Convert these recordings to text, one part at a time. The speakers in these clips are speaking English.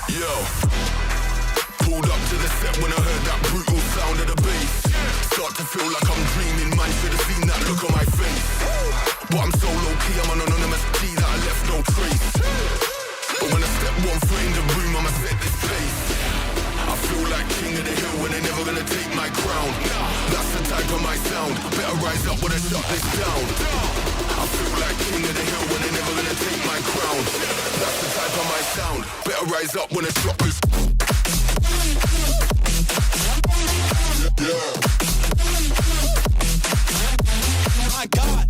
Yo, pulled up to the set when I heard that brutal sound of the bass. Start to feel like I'm dreaming, man, should have seen that look on my face. But I'm so low-key, I'm an anonymous G that I left no trace. But when I step one foot in the room, I'ma set this pace. I feel like king of the hill when they're never gonna take my crown. That's the type of my sound, better rise up when I shut this down. I feel like king of the hill when they're never gonna take my crown. That's the type of my sound, better rise up when I shut this. Yeah. My God.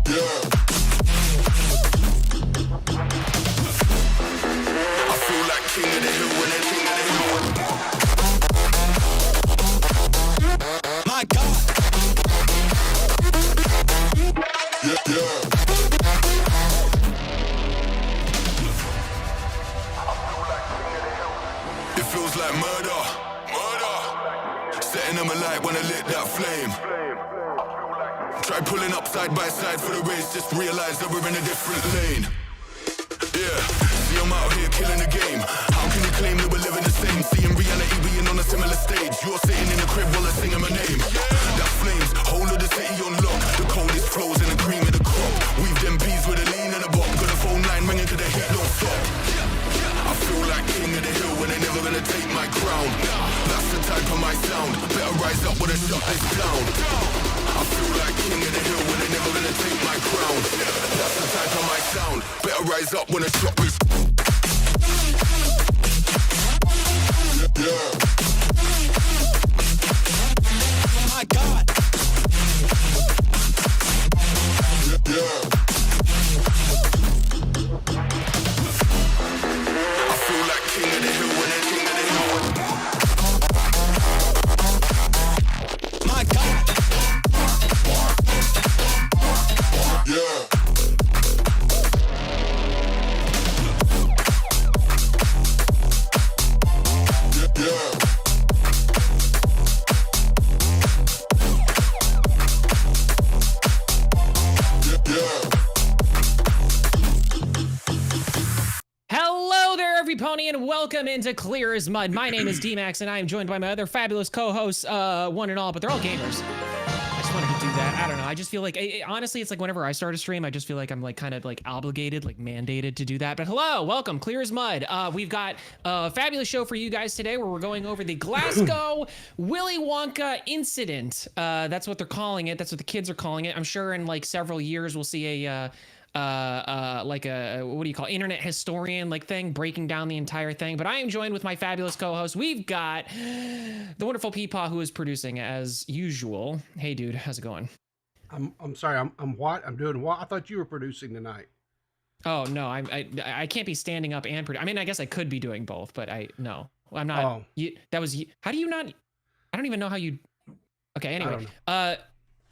Yeah. I feel like king of the hill when they're king of the hill. My God. Yeah, yeah. It feels like murder. Setting them alight when I lit that flame. Try pulling up side by side for the race, just realize that we're in a different lane. Yeah, see I'm out here killing the game. How can you claim that we're living the same? See in reality we ain't on a similar stage. You're sitting in a crib while I'm singing my name. That flames, whole of the city on lock. The coldest flows and the cream of the crop. Weave them bees with a lean and a bop. Got a phone line ringing to the heat don't stop. I feel like king of the hill when they're never gonna take my crown. That's the type of my sound, better rise up when I shut this down. I feel like king of the hill when they're never gonna take my crown. That's the type of my sound, better rise up when I shut this. Yeah. My God. Yeah. I feel like king of the hill when they're king of the hill. My God. Yeah. Hello there, everypony, and welcome into Clear as Mud. My name is D.Max, and I am joined by my other fabulous co-hosts, one and all, but they're all gamers. I just wanted to do that. I don't know. I just feel like, honestly, it's like whenever I start a stream, I just feel like I'm like kind of like obligated, like mandated to do that. But hello, welcome, Clear as Mud. We've got a fabulous show for you guys today where we're going over the Glasgow Willy Wonka incident. That's what they're calling it. That's what the kids are calling it. I'm sure in like several years we'll see a like a what do you call it? Internet historian like thing breaking down the entire thing. But I am joined with my fabulous co-host. We've got the wonderful Peepaw, who is producing as usual. Hey dude, how's it going? I'm sorry, I'm what? I'm doing what? I thought you were producing tonight. Oh no, I can't be standing up and I mean, I guess I could be doing both, but I'm not. Oh. That was how do you not? I don't even know how you. Okay, anyway.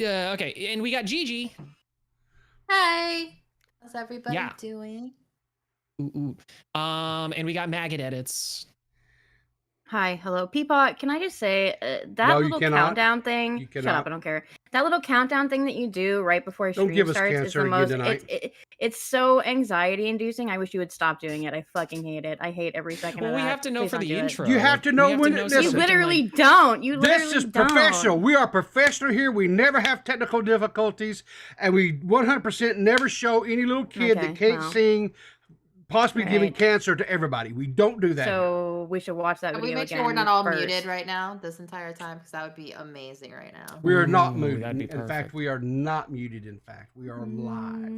Okay, and we got Gigi. Hi. How's everybody Yeah. doing? And we got Maggot Edits. Hi, hello, Peapot. Can I just say that No, you little cannot. countdown thing? You Shut cannot. up, I don't care. That little countdown thing that you do right before a Don't stream give us starts is cancer the again most. tonight. It's so anxiety-inducing. I wish you would stop doing it. I fucking hate it. I hate every second Well, of we that. have to know Please for don't the do it. intro. You have to know when it- so You listen. we can, literally like, don't. You This literally is don't. professional. We are professional here. We never have technical difficulties, and we 100% never show any little kid that Okay, can't well. sing, possibly giving Right. cancer to everybody. We don't do that. So we should watch that Can video we make again sure we're not all first. muted right now this entire time? Because that would be amazing right now. We are not Ooh, muted. that'd be In fact, perfect. we are not muted. In fact, we are live.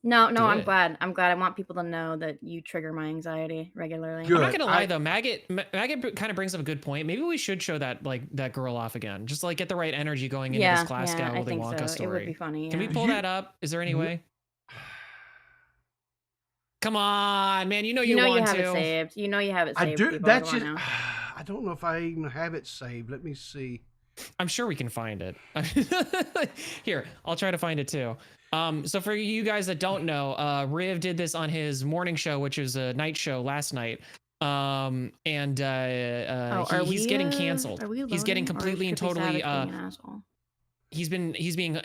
No, Do I'm it. glad. I'm glad. I want people to know that you trigger my anxiety regularly. Good. I'm not gonna lie I- though, Maggot kind of brings up a good point. Maybe we should show that girl off again, just like get the right energy going into this Glasgow I Willy think Wonka so. story. It would be funny. Can we yeah. pull that up? Is there any way? Come on, man. You know you, you want have to. it saved. You know you have it I saved. do. people, That's come just. on now. I don't know if I even have it saved. Let me see. I'm sure we can find it. Here, I'll try to find it too. So for you guys that don't know, Riv did this on his morning show, which is a night show last night. And Are he's we, getting canceled. Are we He's getting loading, or completely and should we totally Savage being an asshole? he's being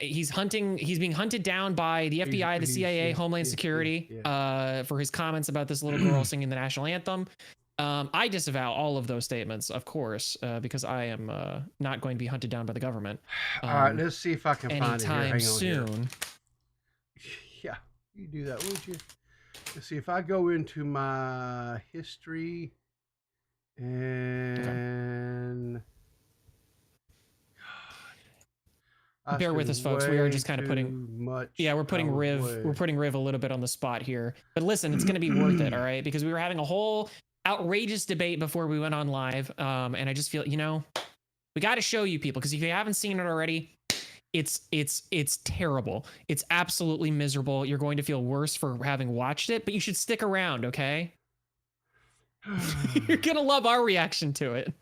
hunted down by the FBI, the CIA, Homeland Security, for his comments about this little girl singing the national anthem. I disavow all of those statements, of course, because I am not going to be hunted down by the government. All right, let's see if I can find it here. Hang on soon. Here. Yeah, you do that, would you? Let's see if I go into my history and bear with us, folks. We are just kind of putting we're putting Riv a little bit on the spot here. But listen, it's going to be worth it, all right? Because we were having a whole outrageous debate before we went on live, and I just feel, we got to show you people, because if you haven't seen it already, it's terrible. It's absolutely miserable. You're going to feel worse for having watched it, but you should stick around, okay? You're gonna love our reaction to it.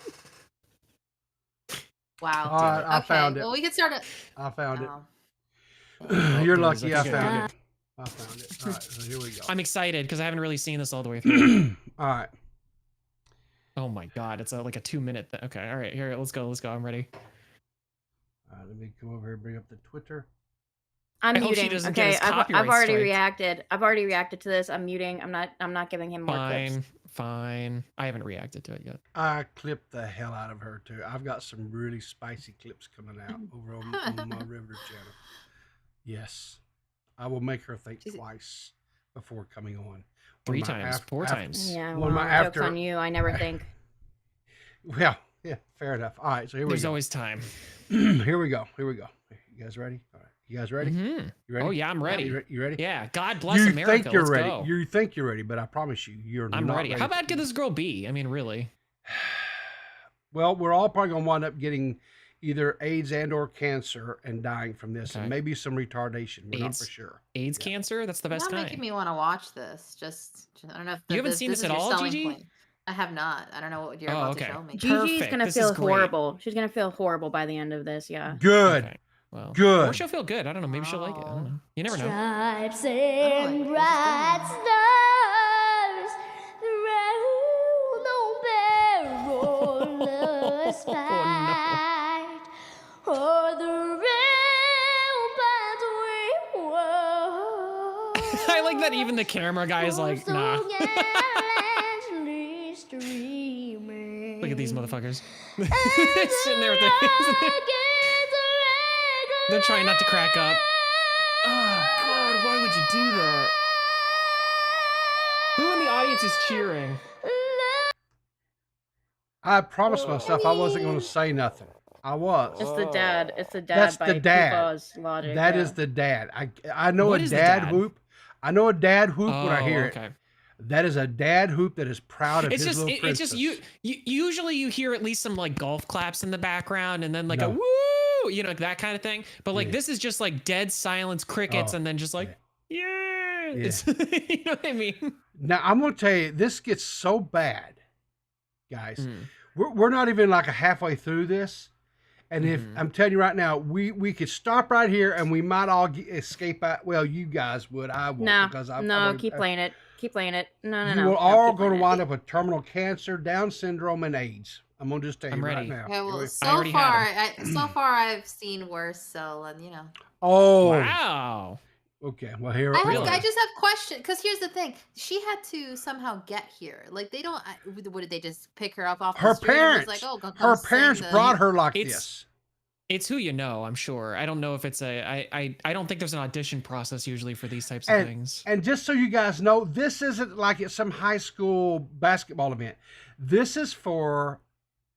Wow. All right, I found it. Well, we can start it. I found it. You're lucky I found it. I found it. All right, so here we go. I'm excited because I haven't really seen this all the way through. All right. Oh my god, it's like a 2-minute thing. Okay, all right, here, let's go. I'm ready. All right, let me come over here and bring up the Twitter. I'm muting. Okay, I've already reacted. I've already reacted to this. I'm muting. I'm not giving him more clips. Fine. I haven't reacted to it yet. I clipped the hell out of her too. I've got some really spicy clips coming out over on my Riveter channel. Yes, I will make her think twice before coming on. 3 times, 4 times. Yeah, well, joke's on you. I never think. Well, yeah, fair enough. All right, so here we go. There's always time. Here we go. You guys ready? All right. You guys ready? Mm-hmm. You ready? Oh yeah, I'm ready. You ready? Yeah. God bless America. You think you're Let's ready. go. You think you're ready, but I promise you, I'm not ready. How bad could this girl be? I mean, really? Well, we're all probably gonna wind up getting either AIDS and/or cancer and dying from this, and maybe some retardation. We're not for sure. AIDS cancer? That's the best kind. Making me want to watch this. Just I don't know if you haven't seen this at all, Gigi? I have not. I don't know what you're about to show me. Gigi's gonna feel horrible. She's gonna feel horrible by the end of this. Yeah. Good. Okay. Well, good. Or she'll feel good. I don't know. Maybe she'll like it. I don't know. You never know. Stripes and bright stars round the perilous fight. Oh, the rail we walk. I like that even the camera guy is like, nah. Look at these motherfuckers. Sitting there with their They're trying not to crack up. Oh, God, why would you do that? Who in the audience is cheering? I promised myself I wasn't going to say nothing. I was. It's the dad. It's the dad. That's by the dad. Pupa's logic. That is the dad. I know a dad whoop. I know a dad whoop when I hear it. That is a dad hoop that is proud of his little princess. It's just you usually you hear at least some like golf claps in the background and then like a woo, like that kind of thing. But like this is just like dead silence, crickets, and then just like It's, you know what I mean? Now I'm gonna tell you, this gets so bad, guys. We're not even like a halfway through this, and if I'm telling you right now, we could stop right here and we might all escape out. Well, you guys would. I won't. No, because keep playing it. Keep playing it. No. We're all going to wind up with terminal cancer, Down syndrome, and AIDS. I'm going to just tell you right now. Okay, well, so far I've seen worse. So Oh wow. Okay, well here. I just have questions because here's the thing: she had to somehow get here. Like they don't. What did they just pick her up off her the street? Parents? Like, her parents brought her like this. It's who you know, I'm sure. I don't know if it's I don't think there's an audition process usually for these types of things. And just so you guys know, this isn't like it's some high school basketball event. This is for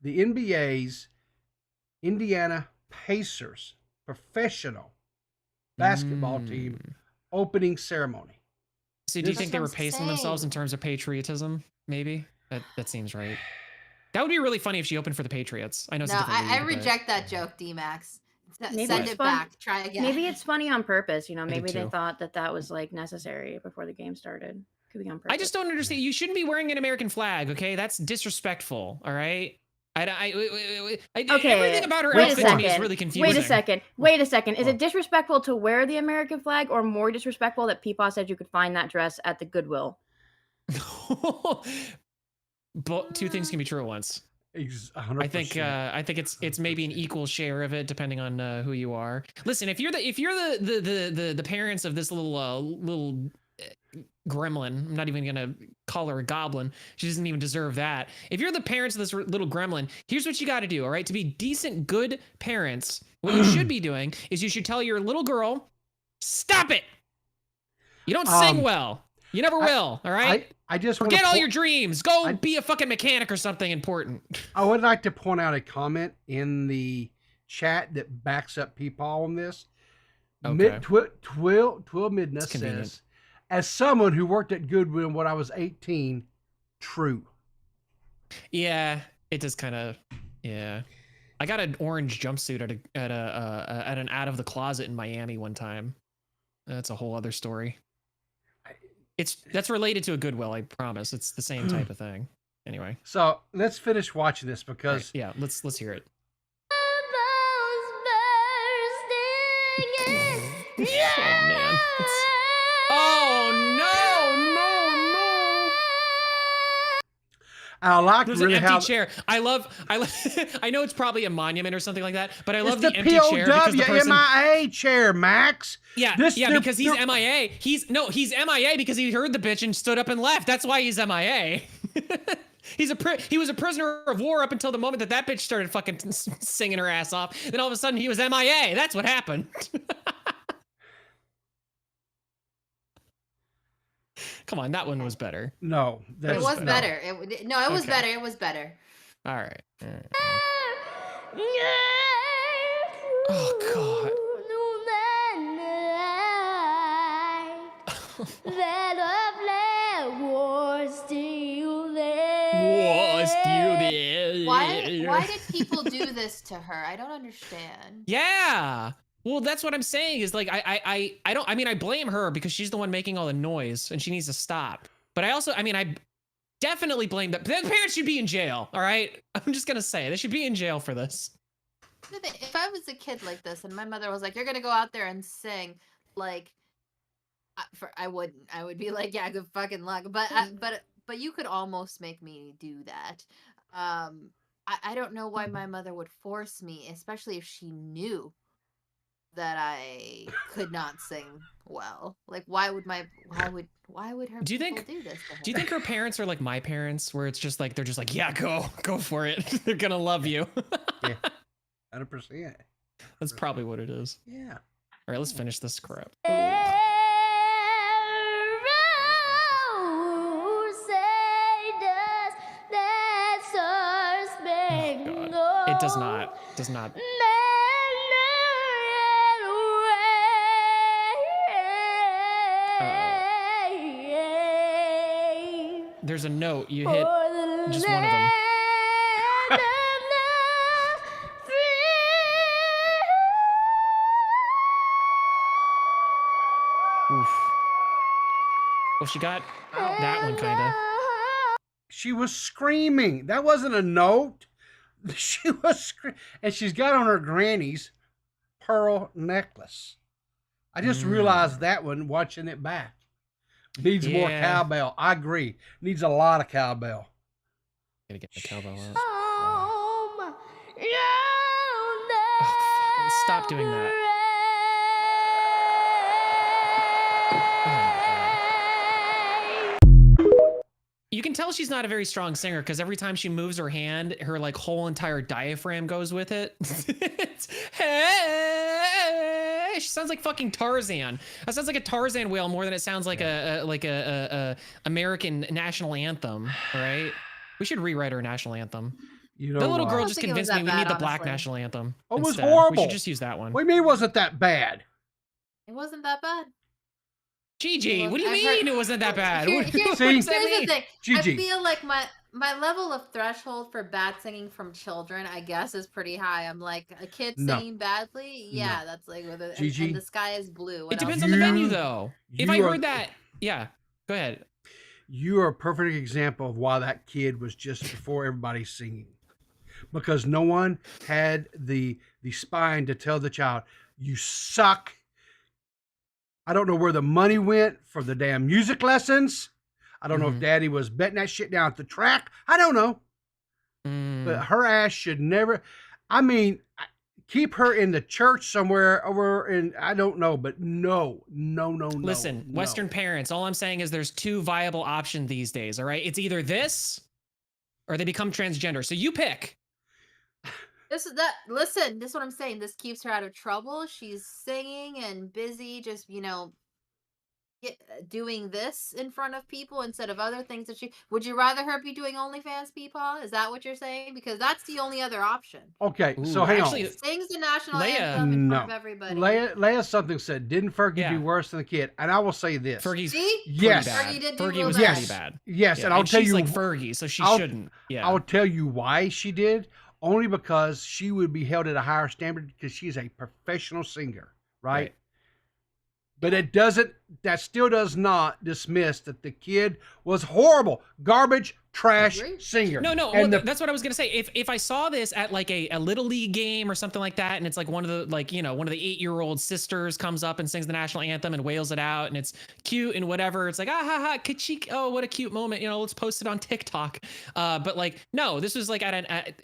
the NBA's Indiana Pacers professional basketball team opening ceremony. So do you think they were pacing themselves in terms of patriotism? Maybe? That seems right. That would be really funny if she opened for the Patriots. I know. No, I reject that joke, D.Max. Send it back. Try again. Maybe it's funny on purpose. Maybe they thought that was like necessary before the game started. Could be on purpose. I just don't understand. You shouldn't be wearing an American flag. Okay, that's disrespectful. All right. Okay. Everything about her outfit to me is really confusing. Wait a second. Is it disrespectful to wear the American flag, or more disrespectful that Peepaw said you could find that dress at the Goodwill? But two things can be true at once. 100%. I think it's maybe an equal share of it depending on who you are. Listen, if you're the parents of this little gremlin, I'm not even gonna call her a goblin. She doesn't even deserve that. If you're the parents of this little gremlin, here's what you got to do. All right, to be decent, good parents, what you should be doing is you should tell your little girl, stop it. You don't sing well. You never will. All right. I just forget all your dreams. Go be a fucking mechanic or something important. I would like to point out a comment in the chat that backs up Peepaw on this. Okay. Twill Midna says, as someone who worked at Goodwill when I was 18, true. Yeah, it does kind of. Yeah, I got an orange jumpsuit at an out of the closet in Miami one time. That's a whole other story. That's related to a Goodwill, I promise. It's the same type of thing. Anyway. So let's finish watching this because yeah, let's hear it. Oh man. Oh no. I like There's really an empty chair. I know it's probably a monument or something like that, but I love the empty chair because the person MIA chair, Max. Yeah, because he's MIA. He's MIA because he heard the bitch and stood up and left. That's why he's MIA. He was a prisoner of war up until the moment that bitch started fucking singing her ass off. Then all of a sudden he was MIA. That's what happened. Come on, that one was better. No, it was better. It was better. It was better. All right. Oh God. Why did people do this to her? I don't understand. Yeah. Well, that's what I'm saying is like I blame her because she's the one making all the noise and she needs to stop. But I definitely blame that. The parents should be in jail. All right. I'm just gonna say they should be in jail for this. If I was a kid like this and my mother was like, "You're gonna go out there and sing," like, I wouldn't. I would be like, "Yeah, good fucking luck." But you could almost make me do that. I don't know why my mother would force me, especially if she knew that I could not sing well. Like, why would her do this to her? Do you think her parents are like my parents, where it's just like they're just like, yeah, go for it. They're gonna love you. Yeah, 100%. That's probably what it is. Yeah. All right, let's finish this crap. It does not. There's a note. You hit just one of them. Oof. Well, she got that one, kind of. She was screaming. That wasn't a note. She was screaming. And she's got on her granny's pearl necklace. I just realized that one watching it back. Needs more cowbell. I agree. Needs a lot of cowbell. Gotta get the cowbell out. Oh, fucking stop doing that. You can tell she's not a very strong singer because every time she moves her hand, her like whole entire diaphragm goes with it. Hey, she sounds like fucking Tarzan. That sounds like a Tarzan whale more than it sounds like a American national anthem. Right? We should rewrite our national anthem. You know, the little girl just convinced me we need the black national anthem. Oh, it was horrible. We should just use that one. What do you mean it wasn't that bad? It wasn't that bad. Gigi, what do you mean it wasn't that bad? Here's the thing. Gigi. I feel like my level of threshold for bad singing from children, I guess, is pretty high. I'm like, a kid singing badly? Yeah, that's like, with it, Gigi, and the sky is blue. It depends on the venue, though. If I heard that, yeah, go ahead. You are a perfect example of why that kid was just before everybody singing. Because no one had the spine to tell the child, you suck. I don't know where the money went for the damn music lessons. I don't know if daddy was betting that shit down at the track. I don't know. But her ass should never. I mean, keep her in the church somewhere over in, I don't know, but no. Listen, Western parents, all I'm saying is there's two viable options these days, all right? It's either this or they become transgender. So you pick. Listen, this is what I'm saying. This keeps her out of trouble. She's singing and busy, just, doing this in front of people instead of other things that would you rather her be doing OnlyFans, Peepaw? Is that what you're saying? Because that's the only other option. Okay, so hang on. Sings the national anthem in front of everybody. Leia something said, didn't Fergie do worse than the kid? And I will say this. Fergie was pretty bad. Yes, yeah, and I'll tell you. She's like Fergie, so she shouldn't. Yeah. I'll tell you why she did. Only because she would be held at a higher standard because she's a professional singer, right? But that still does not dismiss that the kid was horrible, garbage, trash singer. No, that's what I was gonna say. If I saw this at like a little league game or something like that, and it's like one of the 8-year-old sisters comes up and sings the national anthem and wails it out, and it's cute and whatever. It's like ka-cheek, oh what a cute moment, let's post it on TikTok. But like no, this was like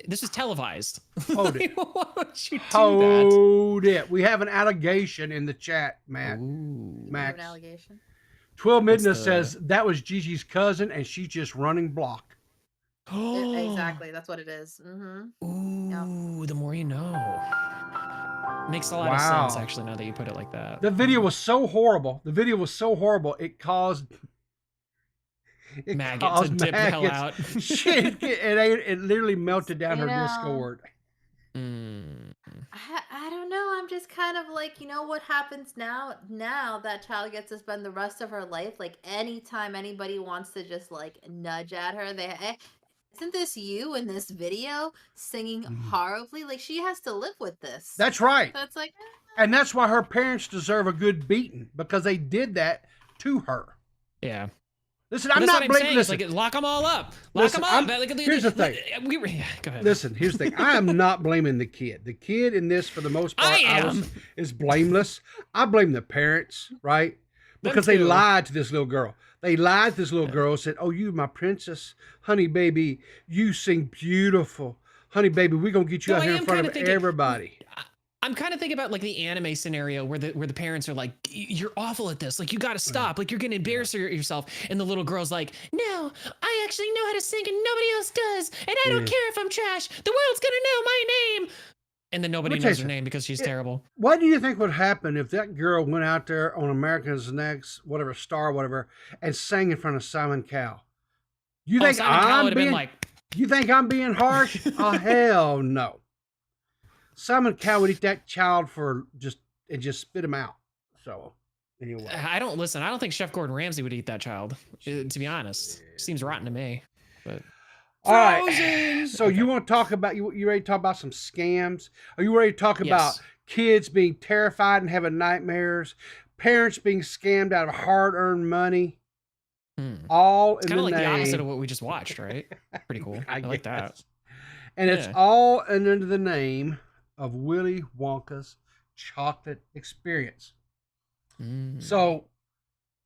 this was televised. Hold it. Why would you do Hold it. We have an allegation in the chat, Matt. Max. An allegation. 12 Midna says that was Gigi's cousin and she's just running block. Exactly, that's what it is. Ooh, the more you know. Makes a lot of sense actually now that you put it like that. The video was so horrible. It caused maggot to dip the hell out. Shit, it literally melted down her Discord. I don't know. I'm just kind of like, what happens now? Now that child gets to spend the rest of her life, like anytime anybody wants to just like nudge at her, isn't this you in this video singing horribly? Like she has to live with this. That's right. So it's like, and that's why her parents deserve a good beating because they did that to her. Yeah. Listen, I'm not blaming. Listen, like, lock them all up. Lock them up. Here's the thing. Go ahead. Listen, here's the thing. I am not blaming the kid. The kid in this, for the most part, is blameless. I blame the parents, right? Because they lied to this little girl. They lied to this little girl. Said, "Oh, you my princess, honey, baby. You sing beautiful, honey, baby. We're gonna get you out here in front of everybody." I'm kind of thinking about like the anime scenario where the parents are like, "You're awful at this. Like you got to stop. Like you're going to embarrass yourself." And the little girl's like, "No, I actually know how to sing and nobody else does. And I don't care if I'm trash. The world's going to know my name." And then nobody knows her name because she's terrible. What do you think would happen if that girl went out there on America's Next, whatever, star, whatever, and sang in front of Simon Cowell? You think you think I'm being harsh? Oh, hell no. Simon Cowell would eat that child for just spit him out. So anyway, I don't think Chef Gordon Ramsay would eat that child. To be honest, seems rotten to me. But all right. So you want to talk about you ready to talk about some scams? Are you ready to talk about kids being terrified and having nightmares? Parents being scammed out of hard-earned money? All in the name. Kind of like the opposite of what we just watched, right? Pretty cool. I like that. And it's all under the name of Willy Wonka's Chocolate Experience. So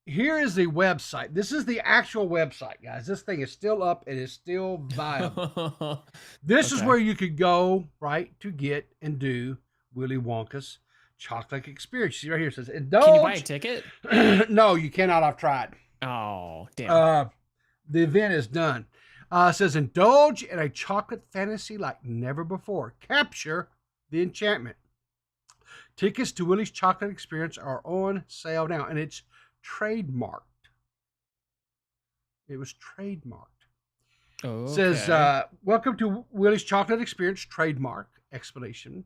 here is the website. This is the actual website, guys. This thing is still up. It is still viable. This is where you could go, right, to get and do Willy Wonka's Chocolate Experience. See right here, it says, indulge. Can you buy a ticket? No, you cannot. I've tried. Oh, damn. The event is done. It says, indulge in a chocolate fantasy like never before. Capture the enchantment. Tickets to Willy's Chocolate Experience are on sale now, and it's trademarked. It was trademarked. Oh, okay. It says, welcome to Willy's Chocolate Experience, trademark, explanation.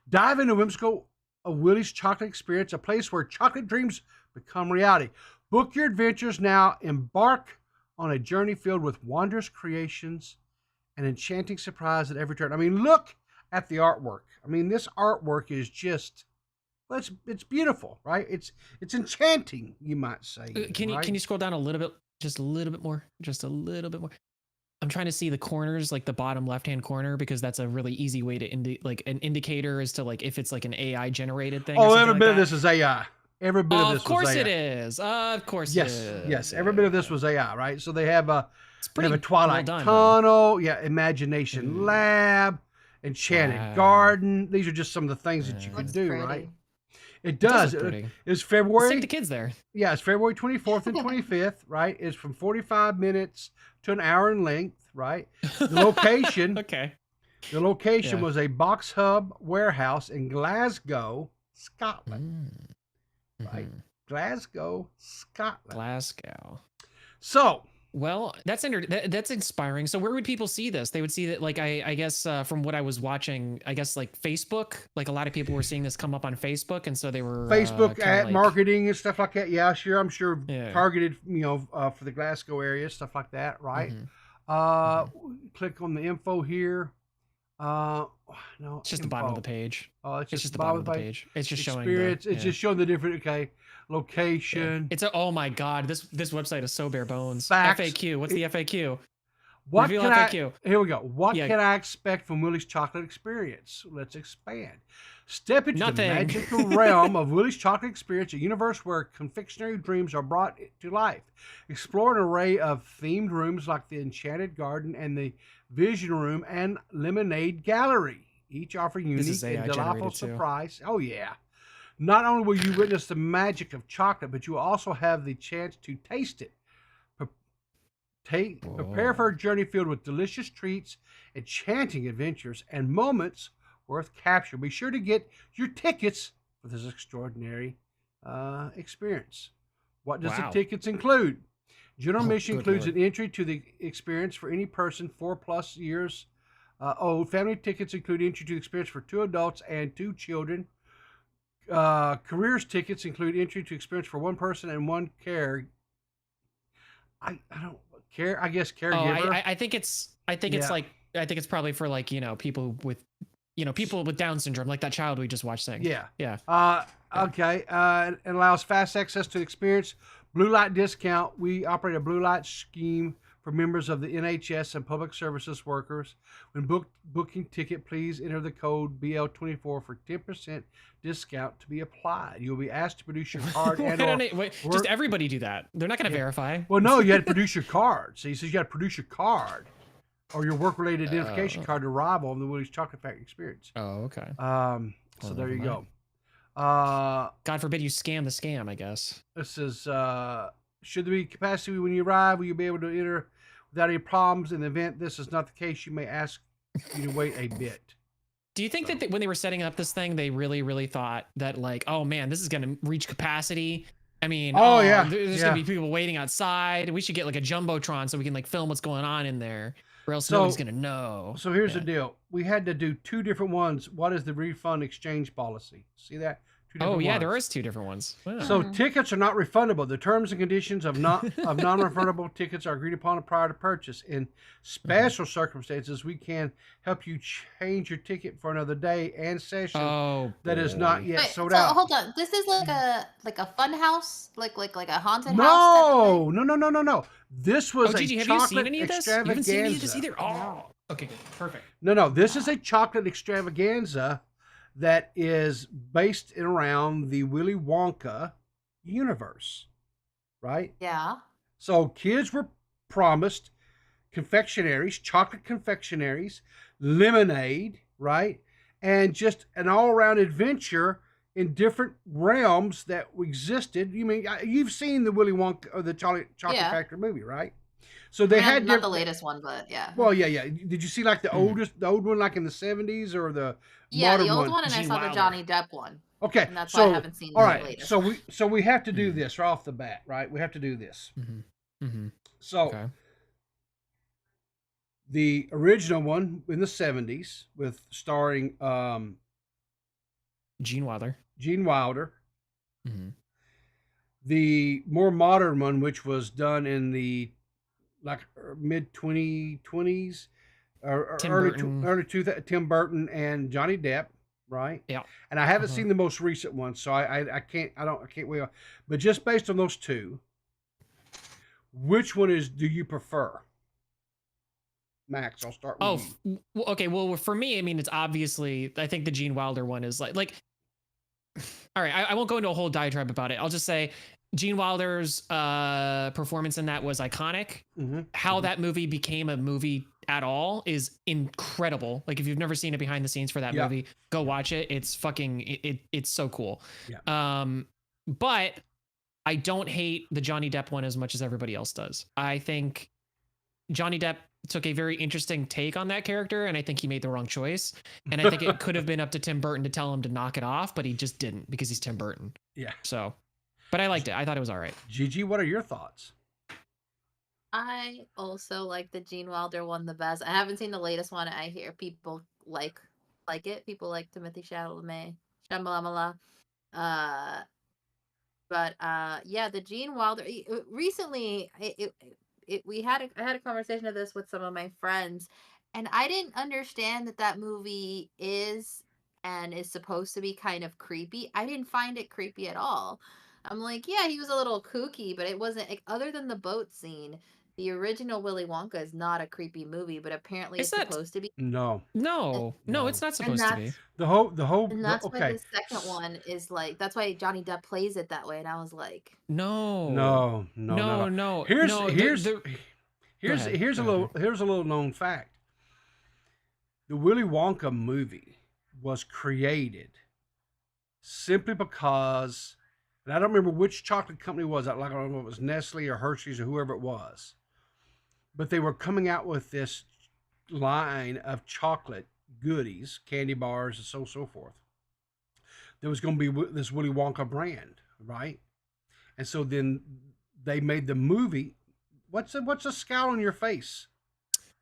Dive into whimsical Willy's Chocolate Experience, a place where chocolate dreams become reality. Book your adventures now. Embark on a journey filled with wondrous creations and enchanting surprise at every turn. I mean, look at the artwork. I mean, this artwork is just, well, it's beautiful, right? It's enchanting, you might say. Can you scroll down a little bit, just a little bit more, I'm trying to see the corners, like the bottom left-hand corner, because that's a really easy way to like an indicator as to like if it's like an AI generated thing. Oh, every bit of this is AI. Every bit of this was AI. Of course it is. Of course yes, it is. Yes, every bit of this was AI, right? So they have a Twilight well done, Tunnel, Imagination Lab, Enchanted Garden. These are just some of the things that you can do, pretty. right? It does. It's February. Let's take the kids there. Yeah, it's February 24th and 25th, right? It's from 45 minutes to an hour in length, right? The location. Okay. The location was a Box Hub warehouse in Glasgow, Scotland. Right? Glasgow, Scotland. Glasgow. So, well, that's inspiring. So where would people see this? They would see that, like, I guess from what I was watching, I guess like Facebook, like a lot of people were seeing this come up on Facebook, and so they were Facebook ad marketing and stuff like that. Yeah, sure. I'm sure targeted, for the Glasgow area, stuff like that, right? Click on the info here. No, it's just the bottom of the page. Oh, it's just the bottom of the page. It's just showing experience. It's just showing the different location. It's oh my god, this website is so bare bones. Facts. FAQ. What's the FAQ? What Reveal can FAQ. Here we go. What can I expect from Willy's Chocolate Experience? Let's expand. Step into the magical realm of Willy's Chocolate Experience, a universe where confectionery dreams are brought to life. Explore an array of themed rooms like the Enchanted Garden and the Vision Room and Lemonade Gallery, each offering unique and delightful surprise. Oh, yeah. Not only will you witness the magic of chocolate, but you will also have the chance to taste it. Prepare for a journey filled with delicious treats, enchanting adventures, and moments worth capture. Be sure to get your tickets for this extraordinary experience. What does the tickets include? General admission includes an entry to the experience for any person 4+ years old. Family tickets include entry to the experience for 2 adults and 2 children. Careers tickets include entry to experience for 1 person and 1 care. I don't care. I guess caregiver. I think it's probably for, like, people with people with Down syndrome, like that child we just watched sing. Yeah. Okay. It allows fast access to the experience. Blue light discount. We operate a blue light scheme for members of the NHS and public services workers. When booking ticket, please enter the code BL24 for 10% discount to be applied. You'll be asked to produce your card just everybody do that. They're not going to verify. Well, no, you had to produce your card. So he says you got to produce your card or your work-related identification card to arrival on the Willy's Chocolate Factory experience. Oh, okay. So there you go. God forbid you scam the scam, I guess. This is, should there be capacity when you arrive, will you be able to enter without any problems? In the event this is not the case, you may ask you to wait a bit. Do you think that when they were setting up this thing, they really, really thought that, like, oh man, this is going to reach capacity? I mean, there's going to be people waiting outside. We should get like a Jumbotron so we can like film what's going on in there, or else nobody's going to know. So here's the deal. We had to do 2 different ones. What is the refund exchange policy? See that? Oh yeah, there is 2 different ones. Wow. So tickets are not refundable. The terms and conditions of non-refundable tickets are agreed upon prior to purchase. In special circumstances, we can help you change your ticket for another day and session that is not yet sold out. Hold on, this is like a fun house, like a haunted house. No. This was a Gigi, chocolate extravaganza. You haven't seen any of this either? Oh, okay, good, perfect. No. This is a chocolate extravaganza that is based around the Willy Wonka universe, right? Yeah. So kids were promised confectionaries, chocolate confectionaries, lemonade, right? And just an all-around adventure in different realms that existed. You mean, you've seen the Willy Wonka or the Chocolate Factory movie, right? So they had not the latest one, but yeah. Well, yeah. Did you see like the old one, like in the 70s, or the modern the old one, and I saw the Johnny Depp one. Okay, and that's why I haven't seen the latest. So we have to do this right off the bat, right? We have to do this. So the original one in the 70s with starring Gene Wilder. The more modern one, which was done in the mid 2020s or early 2000, Tim Burton and Johnny Depp, right? Yeah. And I haven't seen the most recent one, so I can't wait. But just based on those 2, which one do you prefer? Max, I'll start with you. Okay. Well, for me, I mean, it's obviously, I think the Gene Wilder one is like all right, I won't go into a whole diatribe about it. I'll just say Gene Wilder's performance in that was iconic. How that movie became a movie at all is incredible. Like if you've never seen it behind the scenes for that movie, go watch it. It's fucking it's so cool. But I don't hate the Johnny Depp one as much as everybody else does. I think Johnny Depp took a very interesting take on that character, and I think he made the wrong choice. And I think it could have been up to Tim Burton to tell him to knock it off, but he just didn't because he's Tim Burton. Yeah. So, but I liked it. I thought it was all right. Gigi, what are your thoughts? I also like the Gene Wilder one the best. I haven't seen the latest one. I hear people like it. People like Timothée Chalamet, Shambhala. Yeah, the Gene Wilder. Recently, I had a conversation of this with some of my friends, and I didn't understand that movie is supposed to be kind of creepy. I didn't find it creepy at all. I'm like, yeah, he was a little kooky, but it wasn't like, other than the boat scene. The original Willy Wonka is not a creepy movie, but apparently it's supposed to be. No, it's not supposed to be. The whole. And that's why the second one is like. That's why Johnny Depp plays it that way, and I was like, no. Here's a little known fact. The Willy Wonka movie was created simply because, and I don't remember which chocolate company it was. Like I don't know if it was Nestle or Hershey's or whoever it was, but they were coming out with this line of chocolate goodies, candy bars, and so forth. There was going to be this Willy Wonka brand, right? And so then they made the movie. What's a scowl on your face?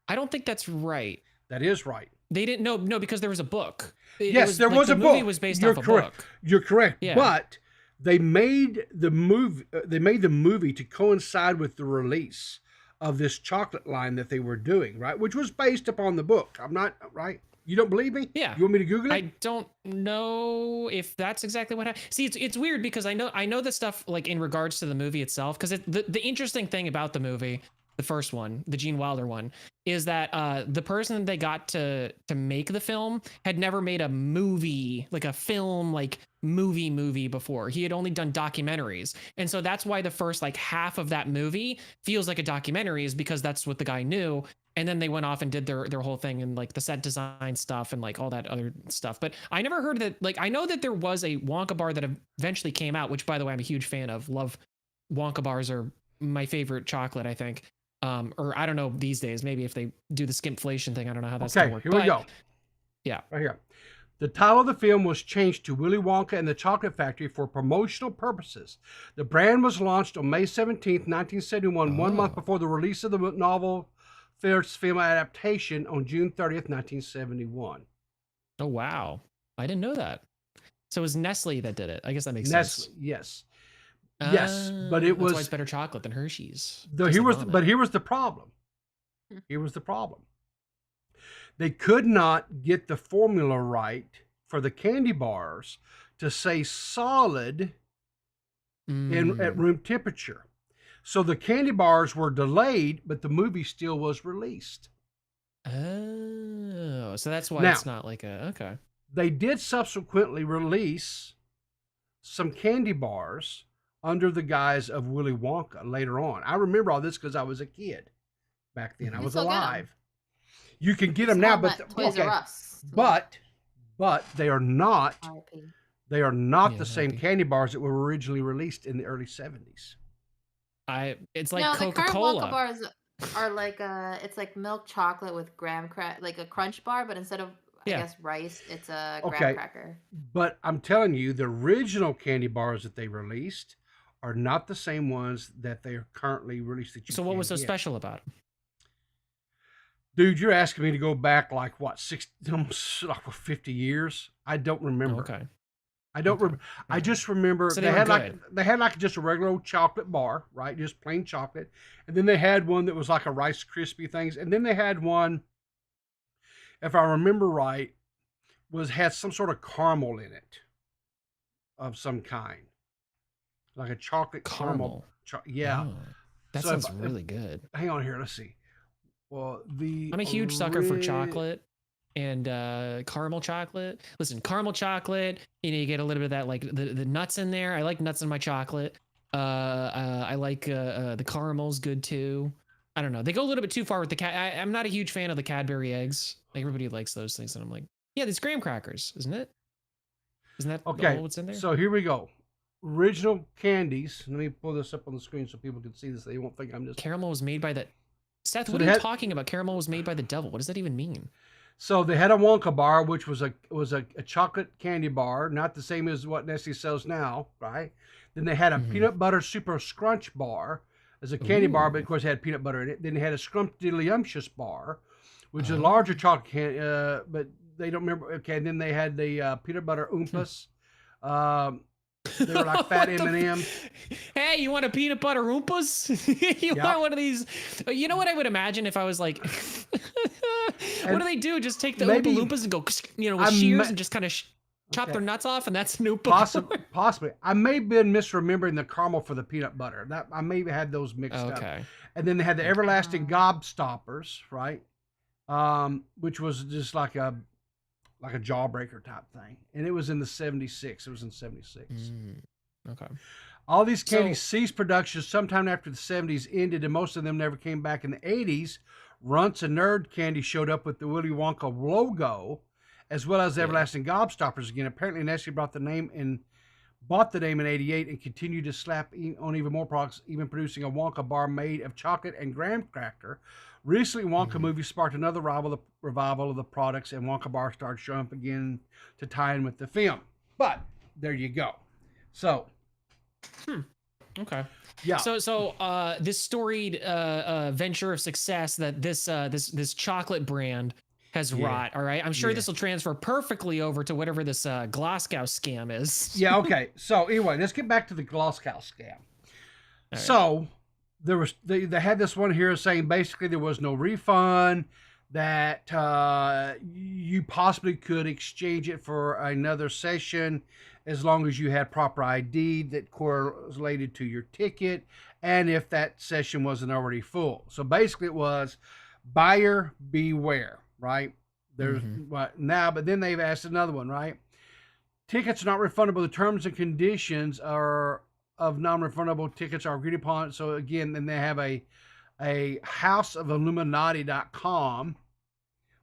I don't think that's right. That is right. They didn't no because there was a book. There was a book. The movie was based off a book. You're correct. Yeah. But they made the movie. They made the movie to coincide with the release of this chocolate line that they were doing, right? Which was based upon the book. I'm not right. You don't believe me? Yeah. You want me to Google it? I don't know if that's exactly what happened. See, it's weird because I know the stuff like in regards to the movie itself. Because the interesting thing about the movie, the first one, the Gene Wilder one, is that the person they got to make the film had never made a movie, like a film, like movie before. He had only done documentaries. And so that's why the first like half of that movie feels like a documentary, is because that's what the guy knew. And then they went off and did their whole thing and like the set design stuff and like all that other stuff. But I never heard that. Like, I know that there was a Wonka bar that eventually came out, which by the way, I'm a huge fan of. Love Wonka bars, are my favorite chocolate, I think. Or I don't know these days, maybe if they do the skimpflation thing, I don't know how that's going to work. Here we go. Yeah. Right here. The title of the film was changed to Willy Wonka and the Chocolate Factory for promotional purposes. The brand was launched on May 17th, 1971, 1 month before the release of the novel first film adaptation on June 30th, 1971. Oh, wow. I didn't know that. So it was Nestle that did it. I guess that makes sense. Yes. Yes, but it was. That's why it's better chocolate than Hershey's. Here was the problem. Here was the problem. They could not get the formula right for the candy bars to say solid at room temperature. So the candy bars were delayed, but the movie still was released. Oh, so that's why it's not like okay. They did subsequently release some candy bars under the guise of Willy Wonka later on. I remember all this because I was a kid back then. I was alive. You can get them now, but Toys R Us. But they are not. They are not the same RIP. candy bars that were originally released in the early 70s. It's like no, Coca-Cola. The current Wonka bars are like it's like milk chocolate with graham cracker, like a crunch bar, but instead of I guess rice, it's a graham cracker. But I'm telling you, the original candy bars that they released are not the same ones that they are currently released. So what was so special about them? Dude, you're asking me to go back like what, 50 years? I don't remember. Okay. I don't remember. I just remember so they had like just a regular old chocolate bar, right? Just plain chocolate. And then they had one that was like a Rice Krispie things. And then they had one, if I remember right, had some sort of caramel in it of some kind. Like a chocolate caramel. Yeah. Oh, that sounds really good. Hang on here. Let's see. Well, I'm a huge sucker for chocolate. and caramel chocolate. Listen, caramel chocolate, you get a little bit of that, like the nuts in there. I like nuts in my chocolate. I like the caramel's good too. I don't know. They go a little bit too far with the I'm not a huge fan of the Cadbury eggs. Like, everybody likes those things, and I'm like, yeah, these graham crackers, isn't it? Isn't that all what's in there? So here we go. Original candies. Let me pull this up on the screen so people can see this. They won't think I'm just. Caramel was made by the. Seth, what are you talking about? Caramel was made by the devil. What does that even mean? So they had a Wonka bar, which was a chocolate candy bar, not the same as what Nestle sells now, right? Then they had a peanut butter super scrunch bar as a candy bar, but of course it had peanut butter in it. Then they had a scrumptious bar, which is a larger chocolate candy, but they don't remember. Okay, and then they had the peanut butter Oompas. They were like fat M&Ms. Hey, you want a peanut butter Oompas? You want one of these? You know what I would imagine if I was like, what do they do? Just take the Oompa Loompas and go, with shears and just kind of chop their nuts off, and that's an Oompa. Possibly. I may have been misremembering the caramel for the peanut butter. That I may have had those mixed up. And then they had the everlasting gobstoppers, right? Which was just like a jawbreaker type thing, and it was in the 76. It was in 76. Okay. All these candies ceased production sometime after the 70s ended, and most of them never came back. In the 80s, Runts and Nerd Candy showed up with the Willy Wonka logo, as well as the everlasting gobstoppers again. Apparently, Nestle bought the name in '88 and continued to slap on even more products, even producing a Wonka bar made of chocolate and graham cracker. Recently, Wonka movie sparked another revival of the products, and Wonka bar started showing up again to tie in with the film. But there you go. So, okay, yeah. So this storied venture of success that this chocolate brand has wrought. All right, I'm sure this will transfer perfectly over to whatever this Glasgow scam is. Yeah. Okay. So anyway, let's get back to the Glasgow scam. Right. So there was they had this one here saying basically there was no refund, that you possibly could exchange it for another session as long as you had proper ID that correlated to your ticket, and if that session wasn't already full. So basically it was buyer beware, right? There's what now, but then they've asked another one, right? Tickets are not refundable. The terms and conditions are of non-refundable tickets are agreed upon. So again, then they have a houseofilluminati.com,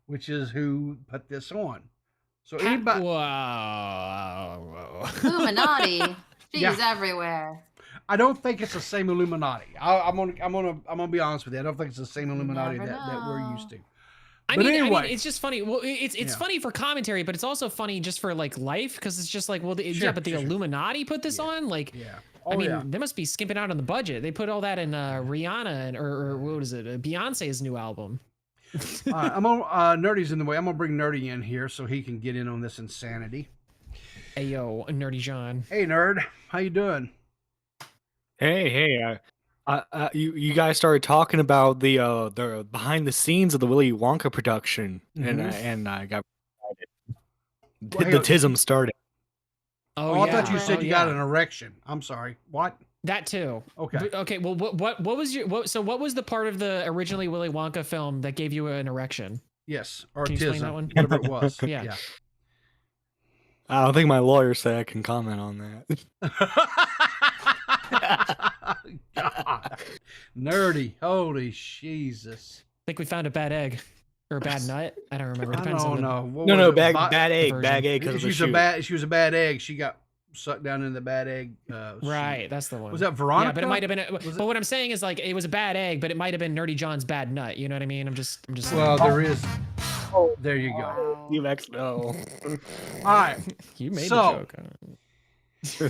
which is who put this on. So anybody, wow. Illuminati, she's everywhere. I don't think it's the same Illuminati. I'm gonna be honest with you. I don't think it's the same Illuminati that we're used to. I mean, it's just funny. Well, it's funny for commentary, but it's also funny just for like life, because it's just like, well, the Illuminati put this on, like, I mean, they must be skimping out on the budget. They put all that in Rihanna or what is it, Beyonce's new album. I'm on Nerdy's in the way. I'm gonna bring Nerdy in here so he can get in on this insanity. Hey yo, Nerdy John. Hey Nerd, how you doing? Hey, you guys started talking about the behind the scenes of the Willy Wonka production, and I got excited. The tism started. Oh, I thought you said you got an erection. I'm sorry. What? That too. Okay. Okay. Well, what was your what was the part of the originally Willy Wonka film that gave you an erection? Yes, or can you explain that one? Whatever it was. Yeah. I don't think my lawyer said I can comment on that. God. Nerdy. Holy Jesus. I think we found a bad egg. Or a bad nut? I don't remember. Bad egg. Bad egg. She was a bad egg. She got sucked down in the bad egg. Right, that's the one. Was that Veronica? Yeah, but it might have been. But what I'm saying is, like, it was a bad egg, but it might have been Nerdy John's bad nut. You know what I mean? I'm just. Well, there is. Oh, there you go. DMax. No. All right. You made the joke.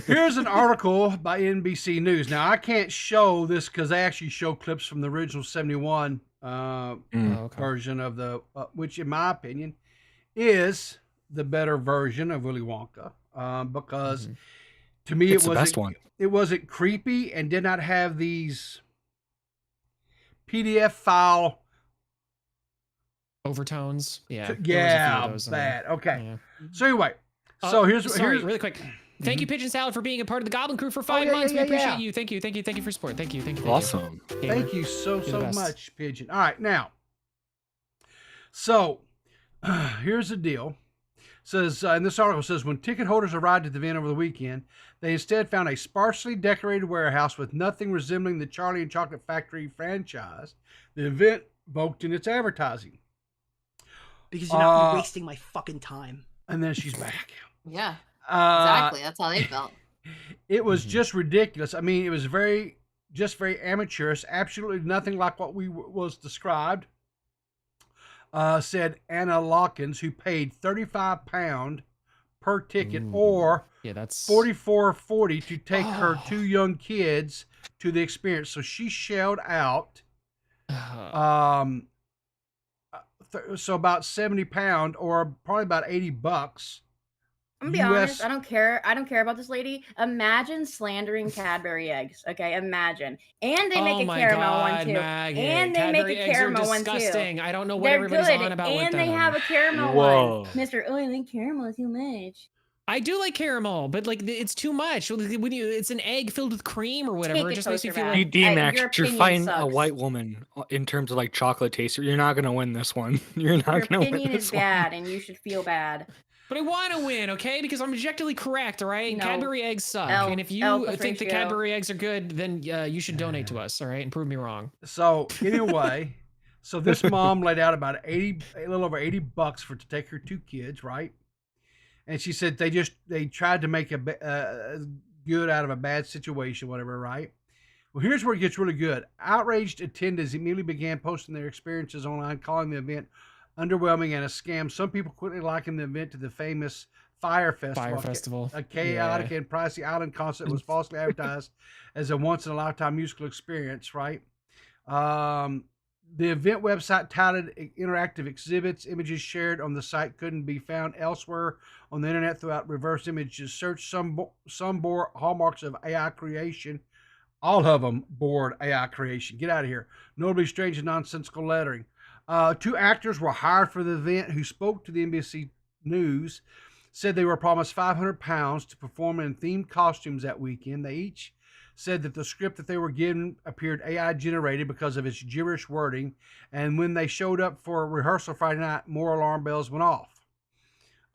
Here's an article by NBC News. Now I can't show this because they actually show clips from the original '71 version of the, which in my opinion is the better version of Willy Wonka, because to me it's the best one. It wasn't creepy and did not have these PDF file overtones. Yeah, bad. Okay, so anyway, here's really quick. Thank you, Pigeon Salad, for being a part of the Goblin Crew for 5 months. We appreciate you. Thank you for support. Thank you. Awesome. Thank you so much, Pigeon. All right, now, so Here's the deal. Says in this article says when ticket holders arrived at the event over the weekend, they instead found a sparsely decorated warehouse with nothing resembling the Charlie and Chocolate Factory franchise the event evoked in its advertising. Because you're not wasting my fucking time. And then she's back. Yeah, exactly. That's how they felt. It was just ridiculous. I mean, it was very amateurish. Absolutely nothing like what was described. Said Anna Lawkins, who paid £35 per ticket, or that's $44.40 to take her 2 young kids to the experience. So she shelled out, so about £70, or probably about $80. I'm gonna be honest, I don't care. I don't care about this lady. Imagine slandering Cadbury eggs. Okay, imagine. And they make a caramel one too. Maggie. And they Cadbury make a caramel one too. Disgusting. I don't know what They're everybody's good. on about and with them. They have a caramel one. Mr. Oh, I like caramel too much. I do like caramel, but like it's too much. When it's an egg filled with cream or whatever, it just makes me feel like D.Max, you're fighting a white woman in terms of like chocolate taste. You're not gonna win this one. You're not gonna win this one. Your opinion is bad, and you should feel bad. But I want to win, okay? Because I'm objectively correct, all right? No. Cadbury eggs suck. And if you think the Cadbury eggs are good, then you should donate to us, all right? And prove me wrong. So anyway, so this mom laid out about a little over $80 to take her 2 kids, right? And she said they tried to make a good out of a bad situation, whatever, right? Well, here's where it gets really good. Outraged attendees immediately began posting their experiences online, calling the event underwhelming and a scam. Some people quickly likened the event to the famous Fire Festival. A chaotic and pricey island concert was falsely advertised as a once-in-a-lifetime musical experience, right? The event website touted interactive exhibits. Images shared on the site couldn't be found elsewhere on the internet throughout reverse images search. Some bore hallmarks of AI creation. All of them bore AI creation. Get out of here. Notably strange and nonsensical lettering. 2 actors were hired for the event who spoke to the NBC News, said they were promised £500 to perform in themed costumes that weekend. They each said that the script that they were given appeared AI generated because of its gibberish wording, and when they showed up for rehearsal Friday night, more alarm bells went off.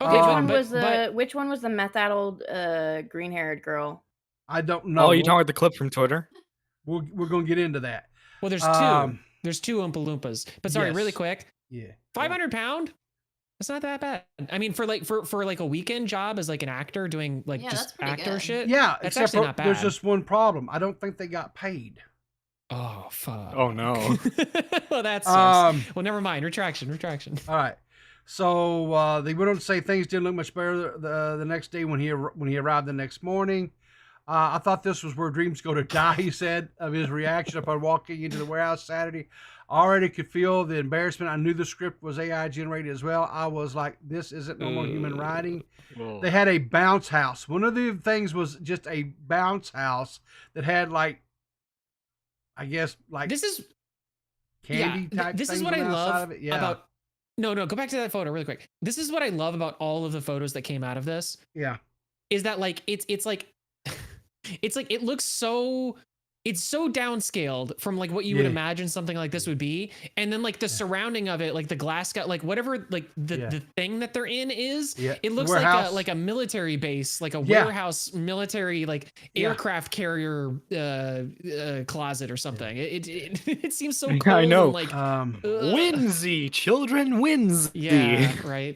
Okay, which one was the meth-addled green-haired girl? I don't know. Oh, you talking about the clip from Twitter? We're going to get into that. Well, there's 2. There's 2 Oompa Loompas. But sorry, really quick. Yeah. £500? That's not that bad. I mean, for like a weekend job as like an actor doing like just actor good. shit. Yeah, that's actually not bad. There's just one problem. I don't think they got paid. Oh fuck. Oh no. Well, that sucks. Well, never mind. Retraction. All right. So they went on to say things didn't look much better the next day when he arrived the next morning. I thought this was where dreams go to die, he said, of his reaction upon walking into the warehouse Saturday. I already could feel the embarrassment. I knew the script was AI generated as well. I was like, this isn't normal human writing. They had a bounce house. One of the things was just a bounce house that had like, I guess, like this is candy type this things is what I love about. No, go back to that photo really quick. This is what I love about all of the photos that came out of this. Yeah. Is that like it's like it's like it looks so it's so downscaled from like what you would imagine something like this would be, and then like the surrounding of it, like the Glasgow, like whatever, like the thing that they're in is, it looks like a military base, like a warehouse military like aircraft carrier closet or something. It seems so cool. I know. Like whimsy, children, whimsy. Yeah, right.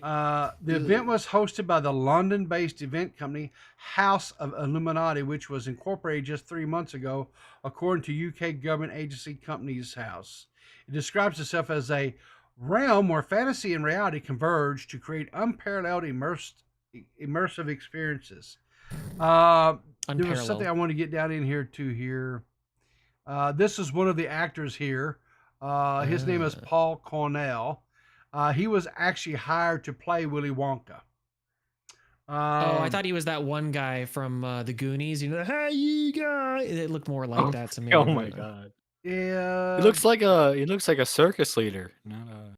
The event was hosted by the London-based event company House of Illuminati, which was incorporated just 3 months ago, according to UK government agency Companies House. It describes itself as a realm where fantasy and reality converge to create unparalleled immersive experiences. There was something I want to get down in here too here. This is one of the actors here. His name is Paul Cornell. He was actually hired to play Willy Wonka. I thought he was that one guy from the Goonies. You know, hey, you guys. It looked more like that to me. Oh my god. Yeah. He looks like a circus leader. Not a...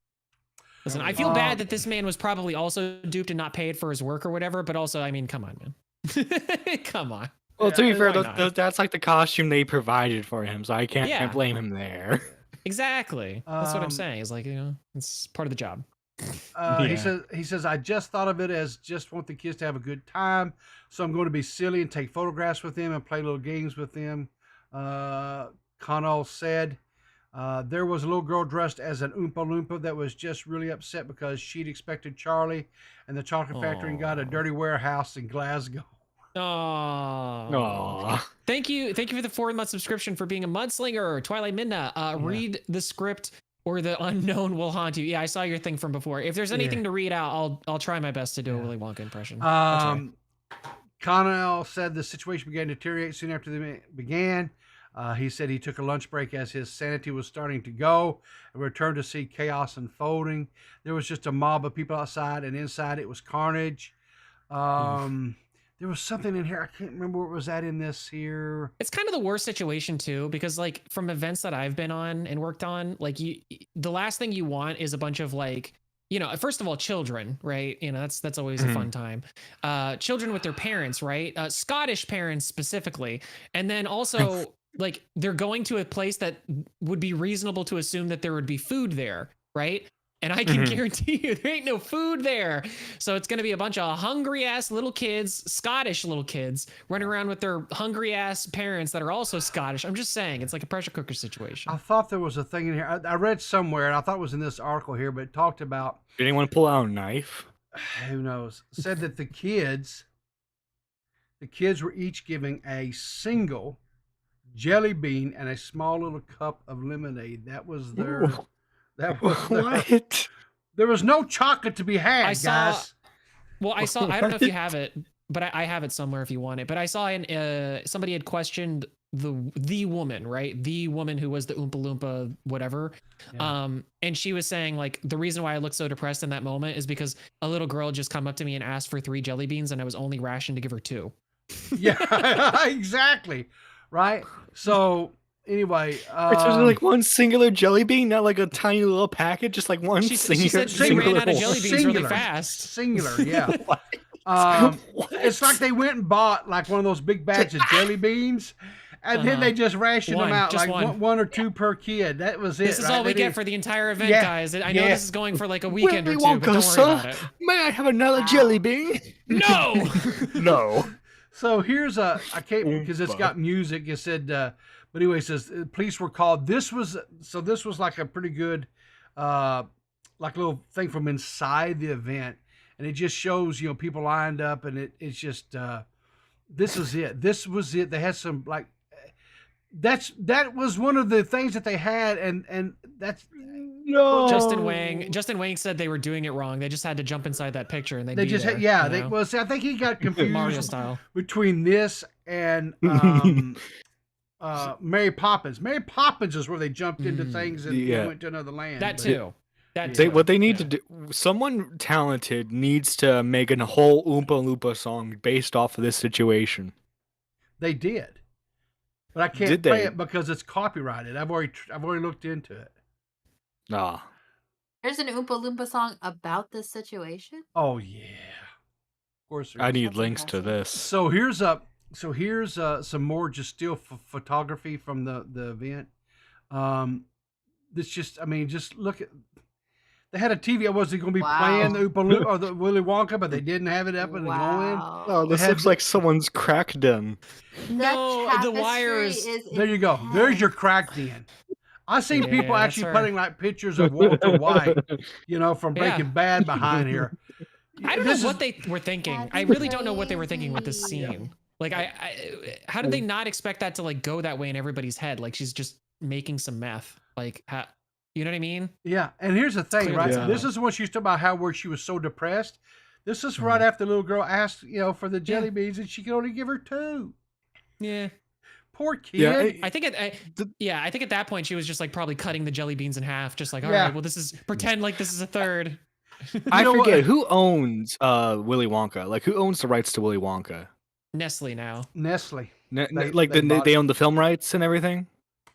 Listen, I feel bad that this man was probably also duped and not paid for his work or whatever. But also, I mean, come on, man. Come on. Well, to be fair, that's like the costume they provided for him, so I can't blame him there. Exactly. That's what I'm saying. Is like, you know, it's part of the job. He says, I just thought of it as just want the kids to have a good time. So I'm going to be silly and take photographs with them and play little games with them. Connell said, there was a little girl dressed as an Oompa Loompa that was just really upset because she'd expected Charlie and the chocolate factory and got a dirty warehouse in Glasgow. Oh, thank you for the 4-month subscription for being a mudslinger. Twilight Midna, read the script or the unknown will haunt you. Yeah, I saw your thing from before. If there's anything to read out, I'll try my best to do a Willy Wonka impression. Connell said the situation began to deteriorate soon after they began. He said he took a lunch break as his sanity was starting to go and returned to see chaos unfolding. There was just a mob of people outside, and inside it was carnage. There was something in here. I can't remember what was that in this here. It's kind of the worst situation too, because like from events that I've been on and worked on, like the last thing you want is a bunch of like, you know, first of all, children, right? You know, that's always a fun time. Children with their parents, right? Scottish parents specifically. And then also like they're going to a place that would be reasonable to assume that there would be food there, right? And I can guarantee you there ain't no food there. So it's going to be a bunch of hungry ass little kids, Scottish little kids, running around with their hungry ass parents that are also Scottish. I'm just saying, it's like a pressure cooker situation. I thought there was a thing in here. I read somewhere, and I thought it was in this article here, but it talked about. Did anyone pull out a knife? Who knows? Said that the kids were each giving a single jelly bean and a small little cup of lemonade. That was their. Ooh. That was what? There was no chocolate to be had, guys. I don't know if you have it, but I have it somewhere if you want it. But I saw somebody had questioned the woman, right? The woman who was the Oompa Loompa, whatever. Yeah. And she was saying like the reason why I looked so depressed in that moment is because a little girl just come up to me and asked for 3 jelly beans, and I was only rationed to give her 2. Yeah, exactly. Right. So. Anyway, so like one singular jelly bean, not like a tiny little packet, just like one singular. She said she ran out of jelly beans really fast. Singular, yeah. It's like they went and bought like one of those big bags of jelly beans, and then they just rationed them out like one or 2 per kid. That was it. This is all we get for the entire event, guys. I know this is going for like a weekend or 2, but don't worry about it. May I have another jelly bean? No, no. So here's I can't because it's got music. It said. But anyway, it says police were called. This was like a pretty good, like little thing from inside the event, and it just shows people lined up, and it's just this is it. This was it. They had some like that was one of the things that they had, and that's no. Justin Wang said they were doing it wrong. They just had to jump inside that picture, and they just see, I think he got confused Mario style between this and. Mary Poppins. Mary Poppins is where they jumped into things and went to another land. That too. What they need to do, someone talented needs to make a whole Oompa Loompa song based off of this situation. They did, but I can't play it because it's copyrighted. I've already looked into it. There's an Oompa Loompa song about this situation. Oh yeah, of course. I need links to this. So here's some more just still photography from the event. This just look at. They had a TV. I wasn't going to be playing the Oompa Loompa or the Willy Wonka, but they didn't have it up and going. Oh, this looks like someone's crack den. No, the wires. There you go. There's your crack den. I seen people actually putting like pictures of Walter White, from Breaking Bad behind here. I don't know what they were thinking. I really don't know what they were thinking with this scene. Like, how did they not expect that to like go that way in everybody's head? Like she's just making some meth. Like, you know what I mean? Yeah. And here's the thing, right? Yeah. This is when she was talking about where she was so depressed. This is right after the little girl asked, for the jelly beans, and she could only give her 2. Yeah. Poor kid. Yeah, I think at that point she was just like probably cutting the jelly beans in half, just like, all right, well, pretend like this is a third. I forget who owns Willy Wonka. Like, who owns the rights to Willy Wonka? Nestle now. Nestle. They own the film rights and everything.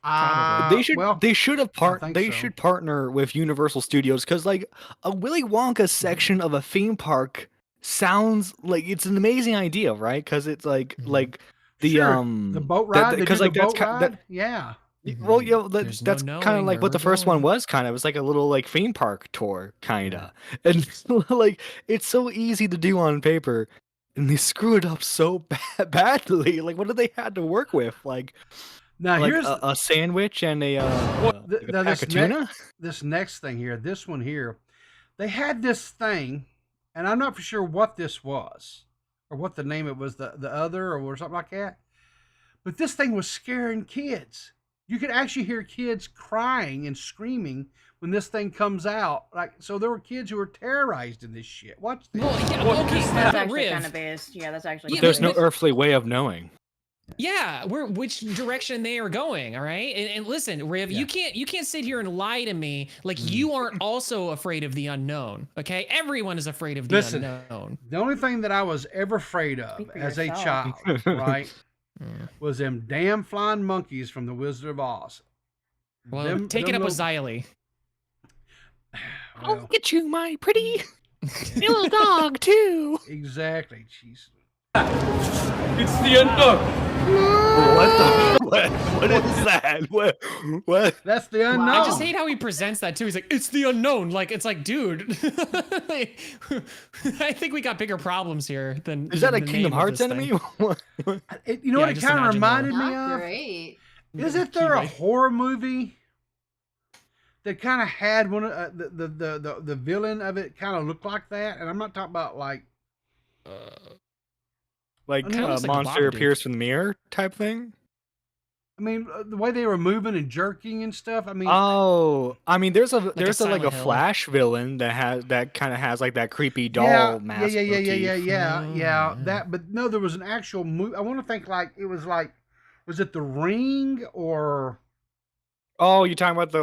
They should partner with Universal Studios, because like a Willy Wonka section of a theme park sounds like it's an amazing idea, right? Because it's like the boat ride. Yeah. Well, you know, There's that's no kind of knowing like where what we're the first one going. was. Kind of, it was like a little like theme park tour, kind of, and like it's so easy to do on paper, and they screw it up so badly. Like, what did they had to work with? Like here's a sandwich and a like a pack of tuna. This next thing here, this one here, they had this thing, and I'm not for sure what this was or what the name it was, the other or something like that. But this thing was scaring kids. You could actually hear kids crying and screaming when this thing comes out. Like, so there were kids who were terrorized in this shit. Watch this. Well, yeah, okay, That's actually kind of based. Yeah, that's actually. Yeah, There's no earthly way of knowing. Yeah, which direction they are going, all right? And listen, Riv, you can't sit here and lie to me like you aren't also afraid of the unknown. Okay, everyone is afraid of the unknown. The only thing that I was ever afraid of as a child, right, was them damn flying monkeys from the Wizard of Oz. Well, take it up with Xylee. I'll get you, my pretty little dog too. Exactly. Jeez. It's the unknown. What is that? What? That's the unknown. I just hate how he presents that too. He's like, it's the unknown. Like, it's like, dude, I think we got bigger problems here than. Is that a Kingdom Hearts enemy? You know what it kind of reminded me of? Great. Isn't there a horror movie that kind of had one of the villain of it kind of looked like that? And I'm not talking about like a monster appears from the mirror type thing. I mean, the way they were moving and jerking and stuff. I mean, there's a Flash villain that kind of has like that creepy doll mask. Yeah. That, but no, there was an actual movie. I want to think like it was like, was it The Ring or? Oh, you're talking about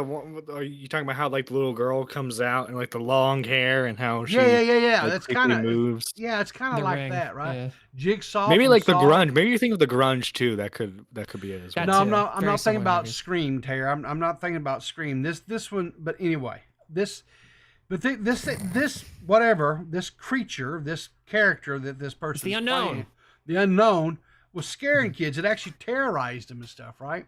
are you talking about how like the little girl comes out and like the long hair and how she yeah. Like, That's kind of moves. Yeah, it's kind of like Ring. that, right? Yeah. Jigsaw. Maybe like the Saw. grunge. Maybe you think of the grunge too. That could be it as well. No, I'm not thinking about Scream, Terry. I'm not thinking about Scream. This one, but anyway, this whatever, this creature, this character that this person, the unknown. Playing, the unknown was scaring kids. It actually terrorized them and stuff, right?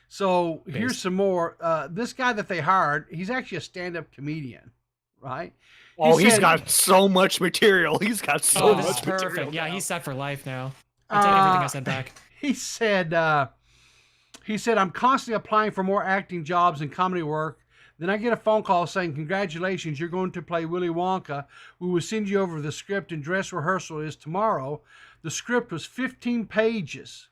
So here's some more. This guy that they hired, he's actually a stand-up comedian, right? He's got so much material. He's got so much perfect. material. Yeah, he's set for life now. I'll take everything I said back. He said, I'm constantly applying for more acting jobs and comedy work. Then I get a phone call saying, congratulations, you're going to play Willy Wonka. We will send you over the script and dress rehearsal is tomorrow. The script was 15 pages.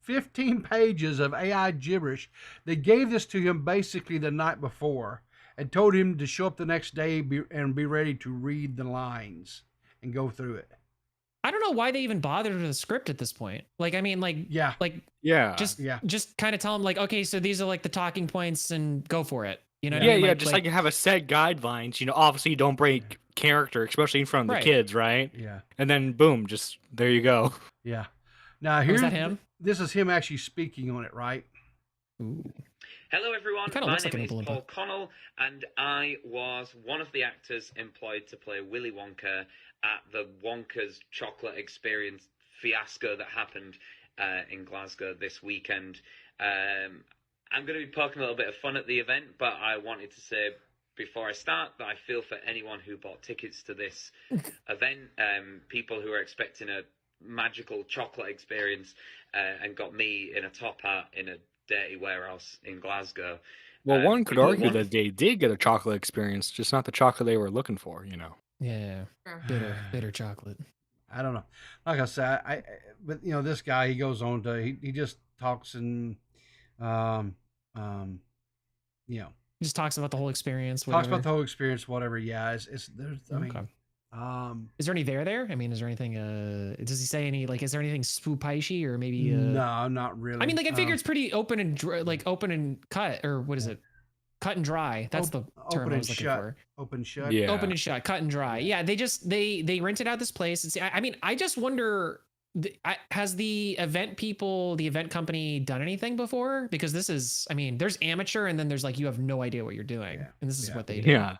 15 pages of AI gibberish. They gave this to him basically the night before and told him to show up the next day and be ready to read the lines and go through it. I don't know why they even bothered with the script at this point. Like, I mean, just kind of tell them like, okay, so these are like the talking points and go for it. You know what I mean? Just like you have a set guidelines. You know, obviously you don't break character, especially in front of the kids, right? Yeah. And then boom, just there you go. Yeah. Now here's that him? This is him actually speaking on it, right? Ooh. Hello everyone, my name is Paul Connell and I was one of the actors employed to play Willy Wonka at the Wonka's Chocolate Experience fiasco that happened in Glasgow this weekend. I'm going to be poking a little bit of fun at the event, but I wanted to say before I start that I feel for anyone who bought tickets to this event, people who are expecting a magical chocolate experience and got me in a top hat in a dirty warehouse in Glasgow. Well, one could argue that they did get a chocolate experience, just not the chocolate they were looking for, you know. Yeah, bitter chocolate. I don't know. Like I said, but you know, this guy, he goes on to, he just talks and, you know, he just talks about the whole experience. Talks about the whole experience, whatever. Yeah, there's, I mean, is there any there? I mean, is there anything? Does he say any? Like, is there anything spoopy or maybe? No, not really. I mean, like, I figure it's pretty open and open and cut, or what is it? Cut and dry. That's the term I was looking for. Open shut. Yeah. Open and shut. Cut and dry. Yeah. They just they rented out this place. And I mean, I just wonder. Has the event company done anything before? Because this is, I mean, there's amateur and then there's like you have no idea what you're doing, and this is what they do. Yeah.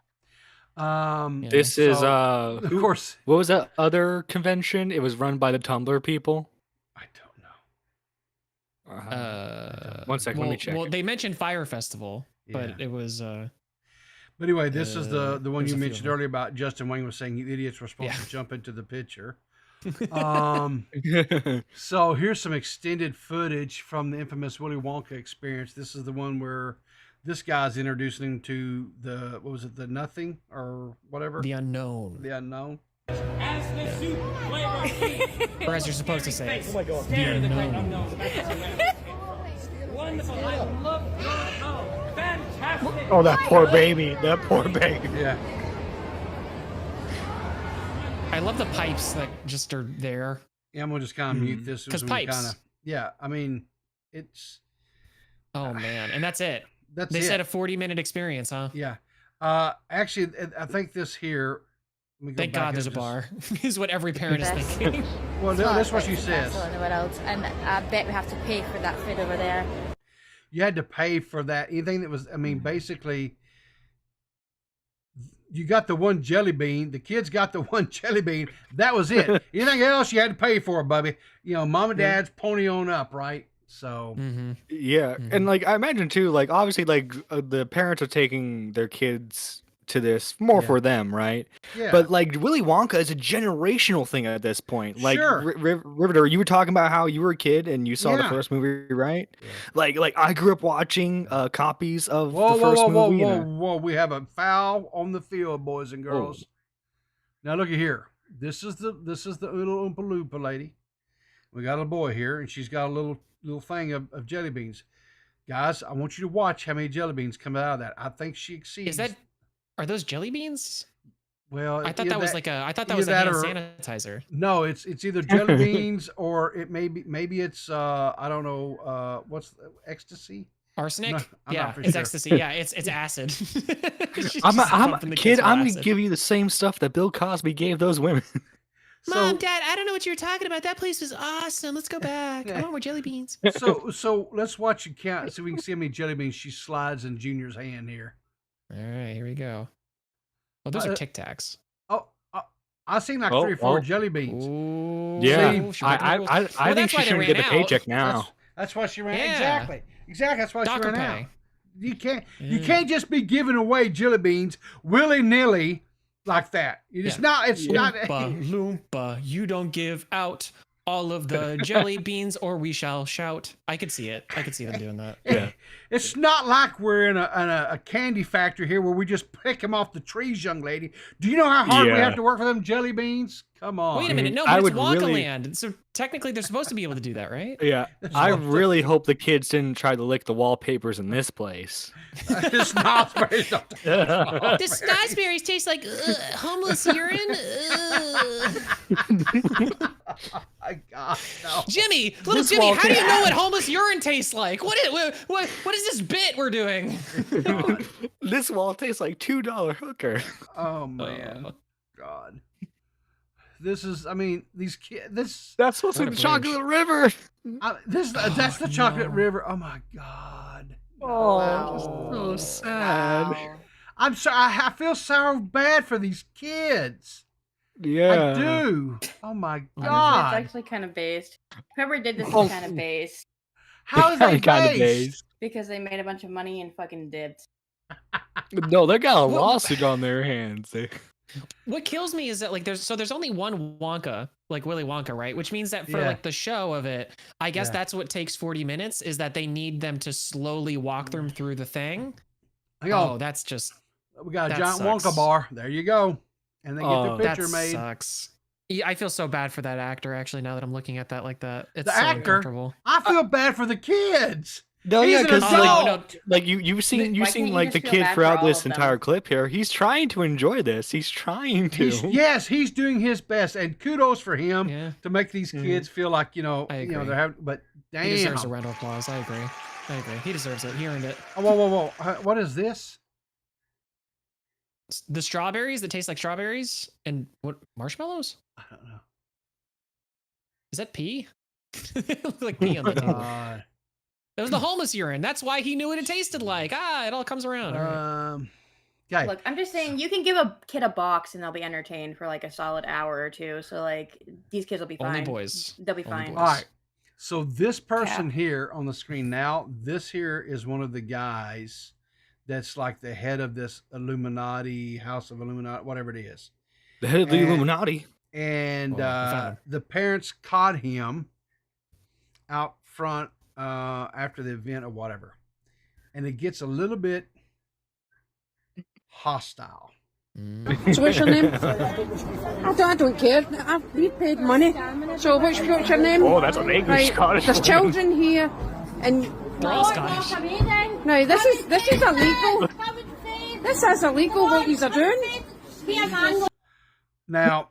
This is of course. What was that other convention? It was run by the Tumblr people. I don't know. One second, let me check. Well, they mentioned Fire Festival, but it was. But anyway, this is the one you mentioned earlier about Justin Wayne was saying you idiots were supposed to jump into the picture. So here's some extended footage from the infamous Willy Wonka experience. This is the one where this guy's introducing to the the nothing or whatever, the unknown, As the soup flavor or as you're supposed to say. Oh my God. The unknown. Wonderful. I love fantastic. Oh, that poor baby. That poor baby. Yeah. I love the pipes that just are there. Yeah, I'm gonna just kind of mute this because pipes. Yeah, I mean, it's. Oh man, and that's it. They said a 40-minute experience, huh? Yeah. Actually, I think this here. Thank God there's a bar. Is what every parent is thinking. Well, no, that's what she says. And I bet we have to pay for that food over there. You had to pay for that. Anything that was, I mean, basically, you got the one jelly bean. The kids got the one jelly bean. That was it. Anything else, you had to pay for, Bubby. You know, mom and dad's pony on up, right? So and like I imagine too, like obviously, like the parents are taking their kids to this more for them, right? Yeah. But like Willy Wonka is a generational thing at this point. Like Riveter, you were talking about how you were a kid and you saw the first movie, right? Yeah. Like I grew up watching copies of the first movie. Whoa! We have a foul on the field, boys and girls. Now look at here. This is the little Oompa Loompa lady. We got a boy here, and she's got a little thing of jelly beans. Guys, I want you to watch how many jelly beans come out of that. I think she exceeds. Are those jelly beans? Well, I thought that was like a hand sanitizer. No, it's either jelly beans or it maybe it's I don't know what's ecstasy. Arsenic? No, yeah, it's ecstasy. Yeah, it's acid. I'm gonna give you the same stuff that Bill Cosby gave those women. Mom, Dad, I don't know what you were talking about. That place was awesome. Let's go back. I want more jelly beans. So let's watch you count so we can see how many jelly beans she slides in Junior's hand here. All right, here we go. Oh, those are Tic Tacs. I seen like 3 or 4 jelly beans. Ooh, yeah, I think she should get a paycheck now. That's why she ran. Exactly. That's why she ran out. You can't just be giving away jelly beans willy nilly like that. It's not. It's not. Loompa, you don't give out all of the jelly beans, or we shall shout. I could see it. I could see them doing that. Yeah. It's not like we're in a candy factory here where we just pick them off the trees, young lady. Do you know how hard we have to work for them jelly beans? Come on. Wait a minute. No, but it's Wonka Land. So technically they're supposed to be able to do that, right? Yeah. I really hope the kids didn't try to lick the wallpapers in this place. The snozzberries the snozzberries taste like homeless urine. Oh my God, no. Jimmy, Jimmy, how do you know what homeless urine tastes like? What is this bit we're doing? This wall tastes like $2 hooker. Oh man, God. This is, I mean, these kids. That's supposed to be the chocolate river. That's the chocolate river. Oh my God. Oh, wow. So sad. Wow. I'm sorry. I feel so bad for these kids. Yeah, I do. Oh my God. It's actually kind of based. Whoever did this is kind of based. How is that kind of based? Because they made a bunch of money and fucking dipped. No, they got a lawsuit on their hands. What kills me is that like there's only one Wonka, like Willy Wonka, right? Which means that for like the show of it, I guess that's what takes 40 minutes is that they need them to slowly walk them through the thing. Oh, that's just we got a giant Wonka bar. There you go. And they get the picture made. Sucks. Yeah, I feel so bad for that actor actually now that I'm looking at that like that. It's the so actor. Uncomfortable. I feel bad for the kids. No, yeah, because like you've seen like the kid throughout this entire clip here. He's trying to enjoy this. He's trying to. He's doing his best, and kudos for him to make these kids feel like they're having. But damn, he deserves a round of applause. I agree. He deserves it. He earned it. Oh, whoa! What is this? The strawberries that taste like strawberries and what marshmallows? I don't know. Is that pee? Like pee on the table. It was the homeless urine. That's why he knew what it tasted like. It all comes around. Right. Look, I'm just saying you can give a kid a box and they'll be entertained for like a solid hour or two. So like these kids will be fine. Only boys. They'll be fine. All right. So this person here on the screen now, this here is one of the guys that's like the head of this Illuminati, House of Illuminati, whatever it is. The head of the Illuminati. And the parents caught him out front after the event or whatever. And it gets a little bit hostile. So what's your name? I don't care. We paid money. So what's your name? Oh, that's an English Scottish. There's children here, and they're all Scottish. No, this is illegal. This is illegal. What you are doing? Now,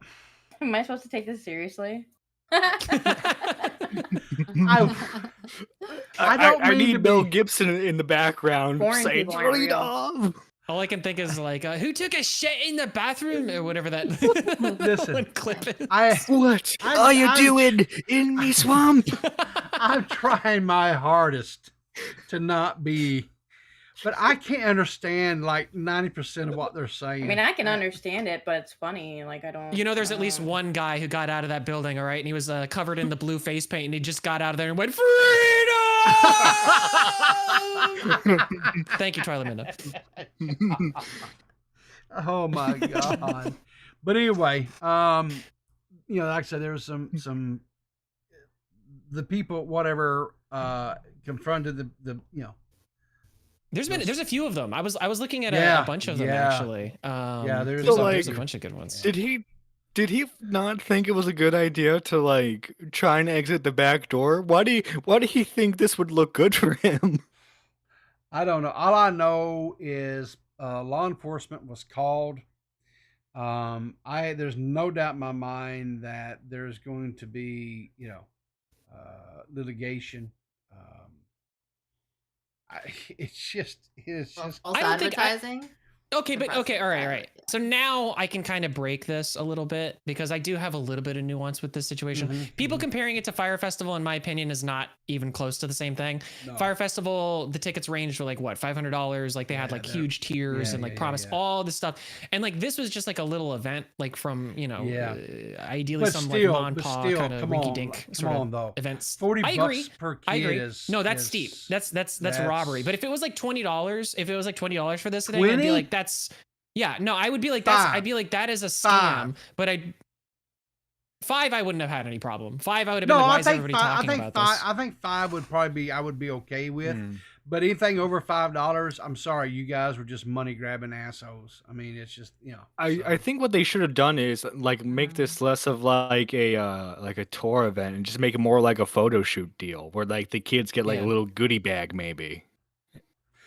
am I supposed to take this seriously? I need Mel Gibson in the background saying freedom. All I can think is like, who took a shit in the bathroom or whatever that. Listen, clip is. What are you doing in me swamp? I'm trying my hardest to not be, but I can't understand like 90% of what they're saying. I mean, I can understand it, but it's funny. Like, I don't. You know, there's at least one guy who got out of that building, all right, and he was covered in the blue face paint, and he just got out of there and went freedom. Thank you, Charlie Minda. Oh my god! But anyway, like I said, there was some the people whatever confronted the. There's a few of them. I was looking at a bunch of them actually. There's a bunch of good ones. Did he not think it was a good idea to like try and exit the back door? Why do he think this would look good for him? I don't know. All I know is law enforcement was called. There's no doubt in my mind that there's going to be litigation. It's just false advertising. Okay, all right. So now I can kind of break this a little bit because I do have a little bit of nuance with this situation. People comparing it to Fire Festival, in my opinion, is not even close to the same thing. No. Fire Festival, the tickets ranged for like what, $500? Like they had like huge tiers and like promised all this stuff. And like this was just like a little event, like from ideally but some still, like mom pa kind of rinky dink sort of events. $40 per kid. I agree. No, that's steep. That's robbery. But if it was like $20, for this thing, I'd be like, I would be like I'd be like that is a scam. But I wouldn't have had any problem. I would have been like, why is everybody talking about this? I think $5 would probably I would be okay with. But anything over $5, I'm sorry, you guys were just money grabbing assholes. I mean, it's just I think what they should have done is like make this less of like a tour event and just make it more like a photo shoot deal where like the kids get like a little goodie bag maybe.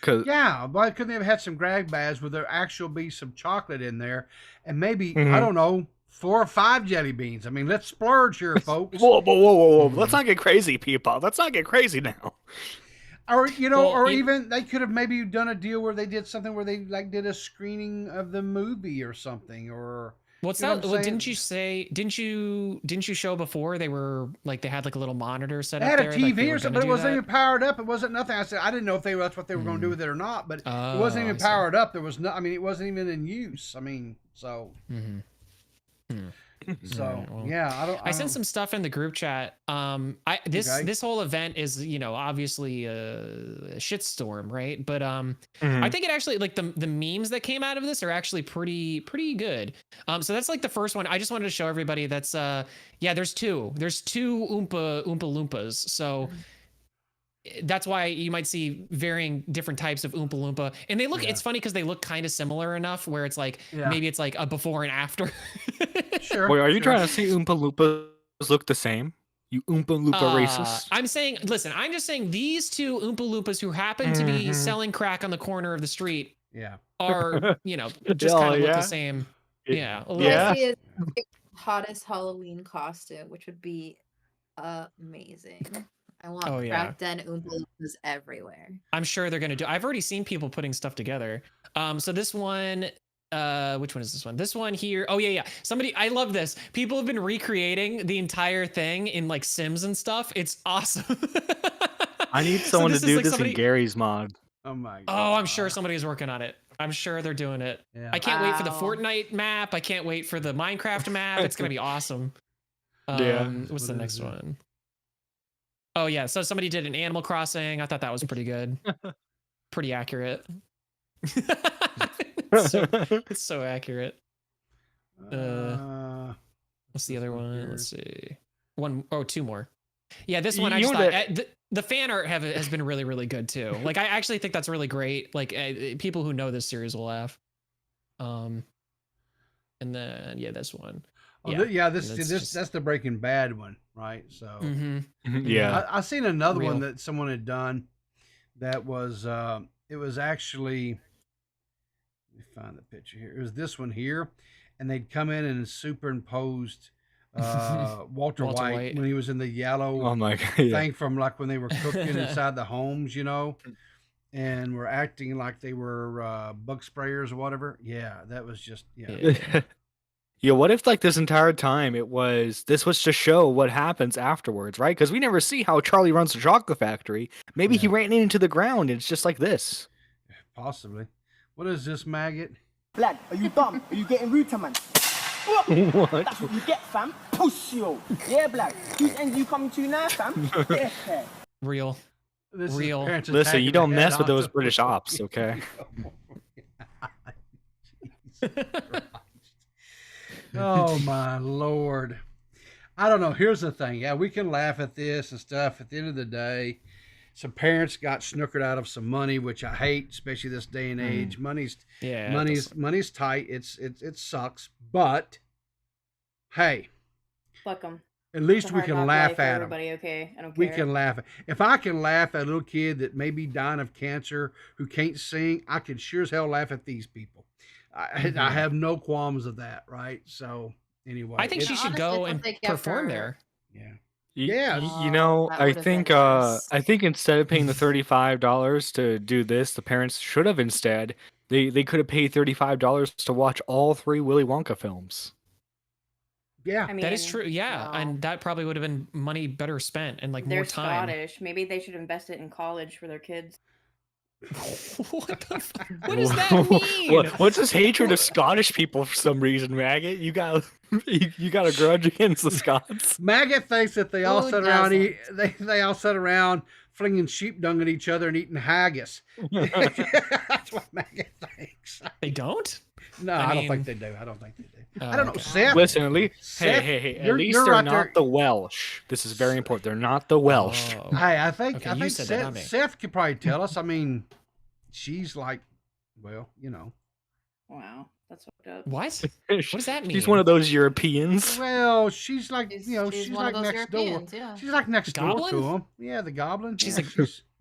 Why couldn't they have had some grab bags where there actually be some chocolate in there and maybe, I don't know, 4 or 5 jelly beans? I mean, let's splurge here, folks. Whoa. Let's not get crazy, people. Let's not get crazy now. Or, even they could have maybe done a deal where they did something where they like did a screening of the movie or something or... What's that? Well, didn't you show before they were like they had like a little monitor set up there? They had a TV or something, but it wasn't even powered up. It wasn't nothing. I said I didn't know if that's what they were going to do with it or not, but it wasn't even powered up. There was no. I mean, it wasn't even in use. I mean, so. So I sent some stuff in the group chat. This whole event is obviously a shitstorm, right? But I think it actually like the memes that came out of this are actually pretty good. So that's like the first one. I just wanted to show everybody that's there's two Oompa Loompas. So that's why you might see varying different types of Oompa Loompa, and they look. It's funny because they look kind of similar enough where it's like maybe it's like a before and after. Sure. Wait, are you trying to say Oompa Loompas look the same? You Oompa Loompa racist. I'm just saying these two Oompa Loompas who happen to be selling crack on the corner of the street. Are just kind of look the same. The hottest Halloween costume, which would be amazing. I want crack den Oompa Loompas everywhere. I'm sure they're gonna do. I've already seen people putting stuff together. So this one, which one is this one? This one here. Oh yeah. Somebody, I love this. People have been recreating the entire thing in like Sims and stuff. It's awesome. I need someone to do this in Gary's mod. Oh my god. Oh, I'm sure somebody is working on it. I'm sure they're doing it. Yeah. I can't wait for the Fortnite map. I can't wait for the Minecraft map. It's gonna be awesome. What's the next one? Oh yeah, so somebody did an Animal Crossing. I thought that was pretty good. Pretty accurate. It's so accurate. What's the other one? Let's see. Two more. Yeah, this one I just thought the fan art has been really, really good too. Like I actually think that's really great. Like people who know this series will laugh. And then this one. Oh, that's the Breaking Bad one, right? So yeah, I seen another one that someone had done that was it was actually, let me find the picture here. It was this one here, and they'd come in and superimposed Walter White when he was in the yellow thing from like when they were cooking inside the homes, you know, and were acting like they were bug sprayers or whatever. Yeah, that was just Yeah, what if like this entire time this was to show what happens afterwards, right? Because we never see how Charlie runs the chocolate factory. Maybe he ran into the ground and it's just like this. Possibly. What is this, maggot? Lad, are you dumb? Are you getting rude to man? What? That's what you get, fam. Push you. Yeah, blood. Whose end you coming to now, fam? Real. Listen, you don't mess with those British ops, okay? Oh my Lord. I don't know. Here's the thing. Yeah, we can laugh at this and stuff. At the end of the day, some parents got snookered out of some money, which I hate, especially this day and age. Money's tight. It sucks. But hey, fuck them. At least we can laugh at them. Okay, I don't care. We can laugh. If I can laugh at a little kid that may be dying of cancer who can't sing, I can sure as hell laugh at these people. I have no qualms of that, right? So anyway, I think she should go and perform there. You know, I think instead of paying the $35 to do this, the parents should have instead they could have paid $35 to watch all 3 Willy Wonka films. Yeah, I mean, that is true. Yeah, and that probably would have been money better spent and like more time. They're Scottish. Maybe they should invest it in college for their kids. What does that mean? What's this hatred of Scottish people for some reason, Maggot? You got a grudge against the Scots? Maggot thinks that they all sit around they all sit around flinging sheep dung at each other and eating haggis. That's what Maggot thinks. They don't? No, I don't think they do. I don't think they do. I don't know, Seth. Listen, at least at least they're not the Welsh. This is very important. They're not the Welsh. Hey, I think Seth could probably tell us. I mean, she's like, well, you know. Wow, that's fucked up. What? What does that mean? She's one of those Europeans. Well, she's like, she's like next door. Yeah. She's like next door to him. Yeah, the goblin.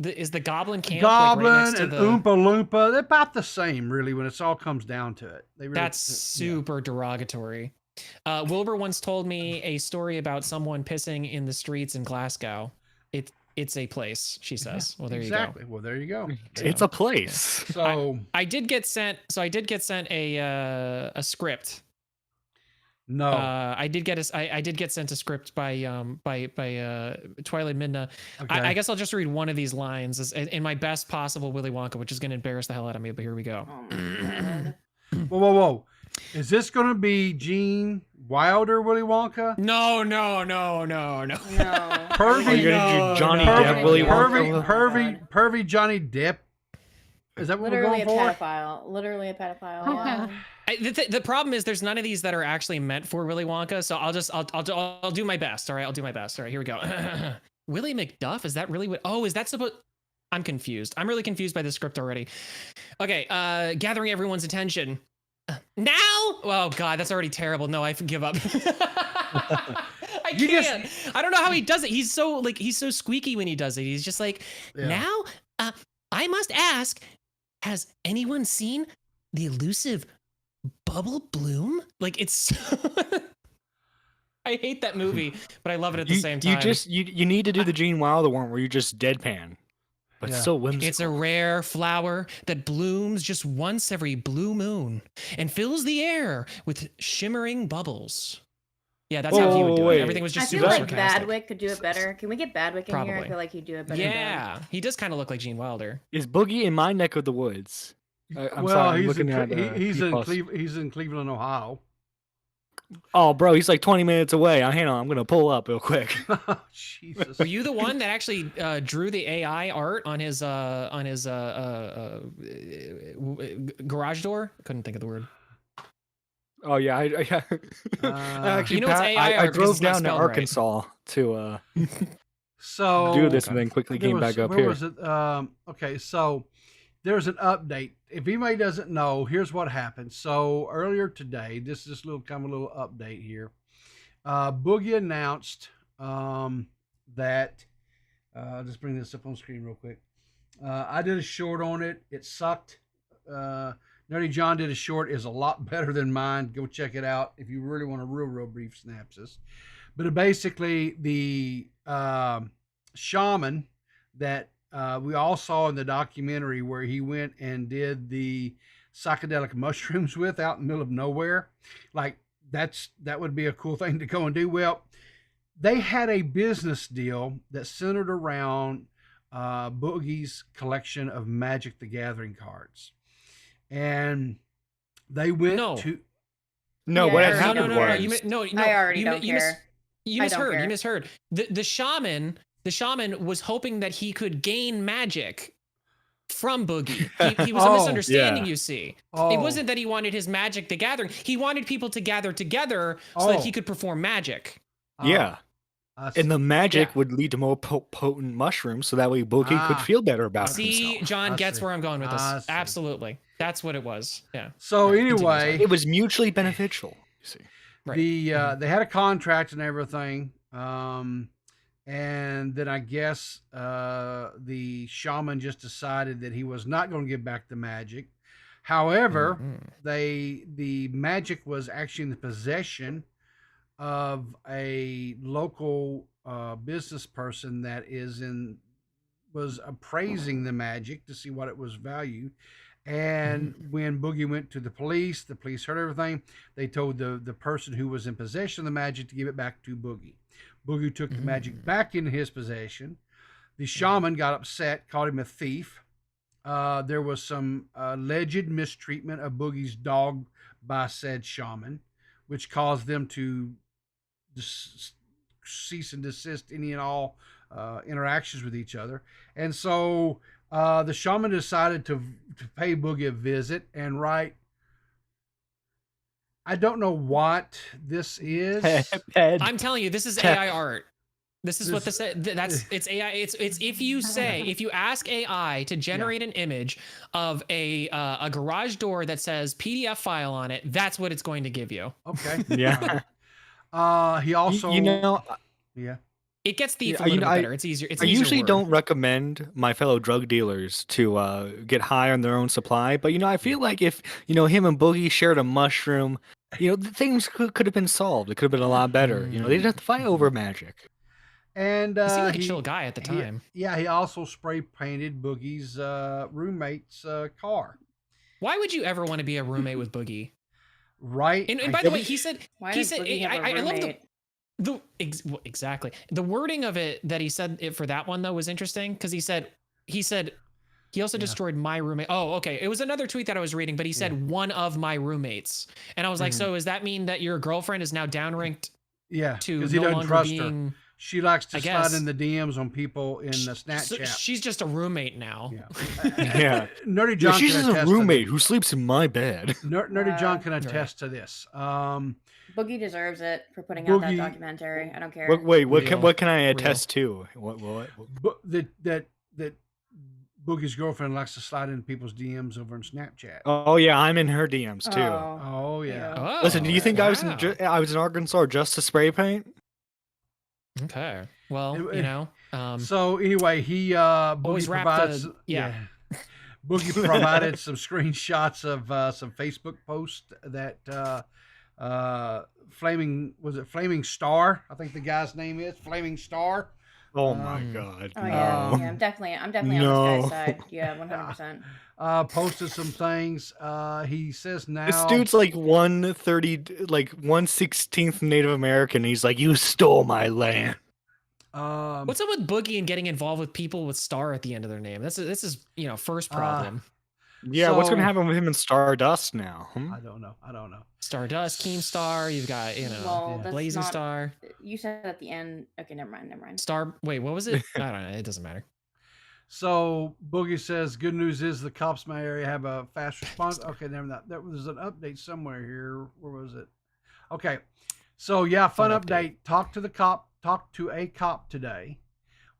Is the goblin camp goblin like right next to and Oompa Loompa? They're about the same, really, when it all comes down to it. That's super derogatory. Wilbur once told me a story about someone pissing in the streets in Glasgow. It's a place, she says. Well, there you go. Exactly. Well, there you go. It's a place. So I did get sent. So I did get sent a script. No, I did get sent a script by Twilight Midna. Okay. I guess I'll just read one of these lines in my best possible Willy Wonka, which is going to embarrass the hell out of me. But here we go. Whoa! Is this going to be Gene Wilder Willy Wonka? No. Pervy, you're gonna do Johnny Depp Willy Wonka? Pervy Johnny Depp. Is that what we're going for? Literally a pedophile. Yeah. The problem is there's none of these that are actually meant for Willy Wonka, so I'll do my best. All right, I'll do my best. All right, here we go. Willie McDuff, is that really what? Oh, is that supposed? I'm confused. I'm really confused by the script already. Okay, gathering everyone's attention. Now? Oh God, that's already terrible. No, I give up. I can't. I don't know how he does it. He's so squeaky when he does it. He's just like, now, I must ask, has anyone seen the elusive Bubble Bloom? Like it's I hate that movie, but I love it at the same time. You need to do the Gene Wilder one where you just deadpan. But still whimsical. It's a rare flower that blooms just once every blue moon and fills the air with shimmering bubbles. Yeah, that's how he would do it. Everything was just super sarcastic. I feel like Badwick could do it better. Can we get Badwick in here? I feel like he'd do it better. Yeah, he does kind of look like Gene Wilder. Is Boogie in my neck of the woods? He's in Cleveland, Ohio. Oh, bro, he's like 20 minutes away. Hang on, I'm gonna pull up real quick. Oh, Jesus. Were you the one that actually drew the AI art on his garage door? Couldn't think of the word. Oh yeah, I actually, you know it's AI art I drove down to right. Arkansas to so do this, and then quickly came back up where here. Was it? Okay, so there's an update. If anybody doesn't know, here's what happened. So earlier today, this is a little update here. Boogie announced that. I'll just bring this up on screen real quick. I did a short on it. It sucked. Nerdy John did a short. Is a lot better than mine. Go check it out if you really want a real brief synopsis. But basically, the shaman that we all saw in the documentary where he went and did the psychedelic mushrooms with out in the middle of nowhere, like that would be a cool thing to go and do. Well, they had a business deal that centered around Boogie's collection of Magic the Gathering cards, and they went to. No, what happened no. I already don't care. You misheard. You misheard. The shaman was hoping that he could gain magic from Boogie. He was a misunderstanding, you see. It wasn't that he wanted his Magic the Gathering. He wanted people to gather together so that he could perform magic. Yeah. And the magic would lead to more potent mushrooms, so that way Boogie could feel better about himself. See, John gets where I'm going with this. Absolutely. That's what it was. Yeah. So anyway, it was mutually beneficial, you see. Right. They had a contract and everything. And then I guess the shaman just decided that he was not going to give back the magic. However, the magic was actually in the possession of a local business person that was appraising the magic to see what it was valued. And when Boogie went to the police heard everything. They told the person who was in possession of the magic to give it back to Boogie. Boogie took the magic back into his possession. The shaman got upset, called him a thief. There was some alleged mistreatment of Boogie's dog by said shaman, which caused them to cease and desist any and all interactions with each other. And so the shaman decided to pay Boogie a visit and write. I don't know what this is. I'm telling you, this is AI art. This is what this is. It's AI. It's if you ask AI to generate an image of a garage door that says PDF file on it, that's what it's going to give you. Okay. Yeah. He also, yeah. It gets thief a little bit better. It's easier. I usually don't recommend my fellow drug dealers to get high on their own supply, but I feel like if him and Boogie shared a mushroom, things could have been solved. It could have been a lot better. They didn't have to fight over magic. And he seemed like a chill guy at the time. He also spray painted Boogie's roommate's car. Why would you ever want to be a roommate with Boogie? Right. And by the way, he said I love exactly the wording of it that he said it for that one though was interesting because he said he also destroyed my roommate. Oh, okay. It was another tweet that I was reading, but he said one of my roommates, and I was like, so does that mean that your girlfriend is now downranked? Yeah, to because he doesn't trust her. She likes to slide in the DMs on people in the Snapchat. She's just a roommate now. Yeah. Nerdy John. She's just a roommate who sleeps in my bed. Nerdy John can attest to this. Boogie deserves it for putting out that documentary. I don't care. Wait, what can I attest to? What? That Boogie's girlfriend likes to slide in people's DMs over on Snapchat. Oh yeah, I'm in her DMs too. Oh yeah. Oh, listen, do you think I was in Arkansas just to spray paint? Okay. Well, so anyway, he Boogie provides Boogie provided some screenshots of some Facebook posts that Flaming Star? I think the guy's name is Flaming Star. Oh my God! Oh yeah, I'm definitely on this guy's side. Yeah, 100%. Posted some things. He says now this dude's like 1/16th Native American. He's like, you stole my land. What's up with Boogie and getting involved with people with Star at the end of their name? This is first problem. Yeah, what's gonna happen with him in Stardust now? I don't know. Stardust, Keemstar. You've got Blazing Star. You said at the end. Okay, never mind. Star. Wait, what was it? I don't know. It doesn't matter. So Boogie says, "Good news is the cops in my area have a fast response." Okay, never mind. There was an update somewhere here. Where was it? Okay, so yeah, fun update. Talked to a cop today.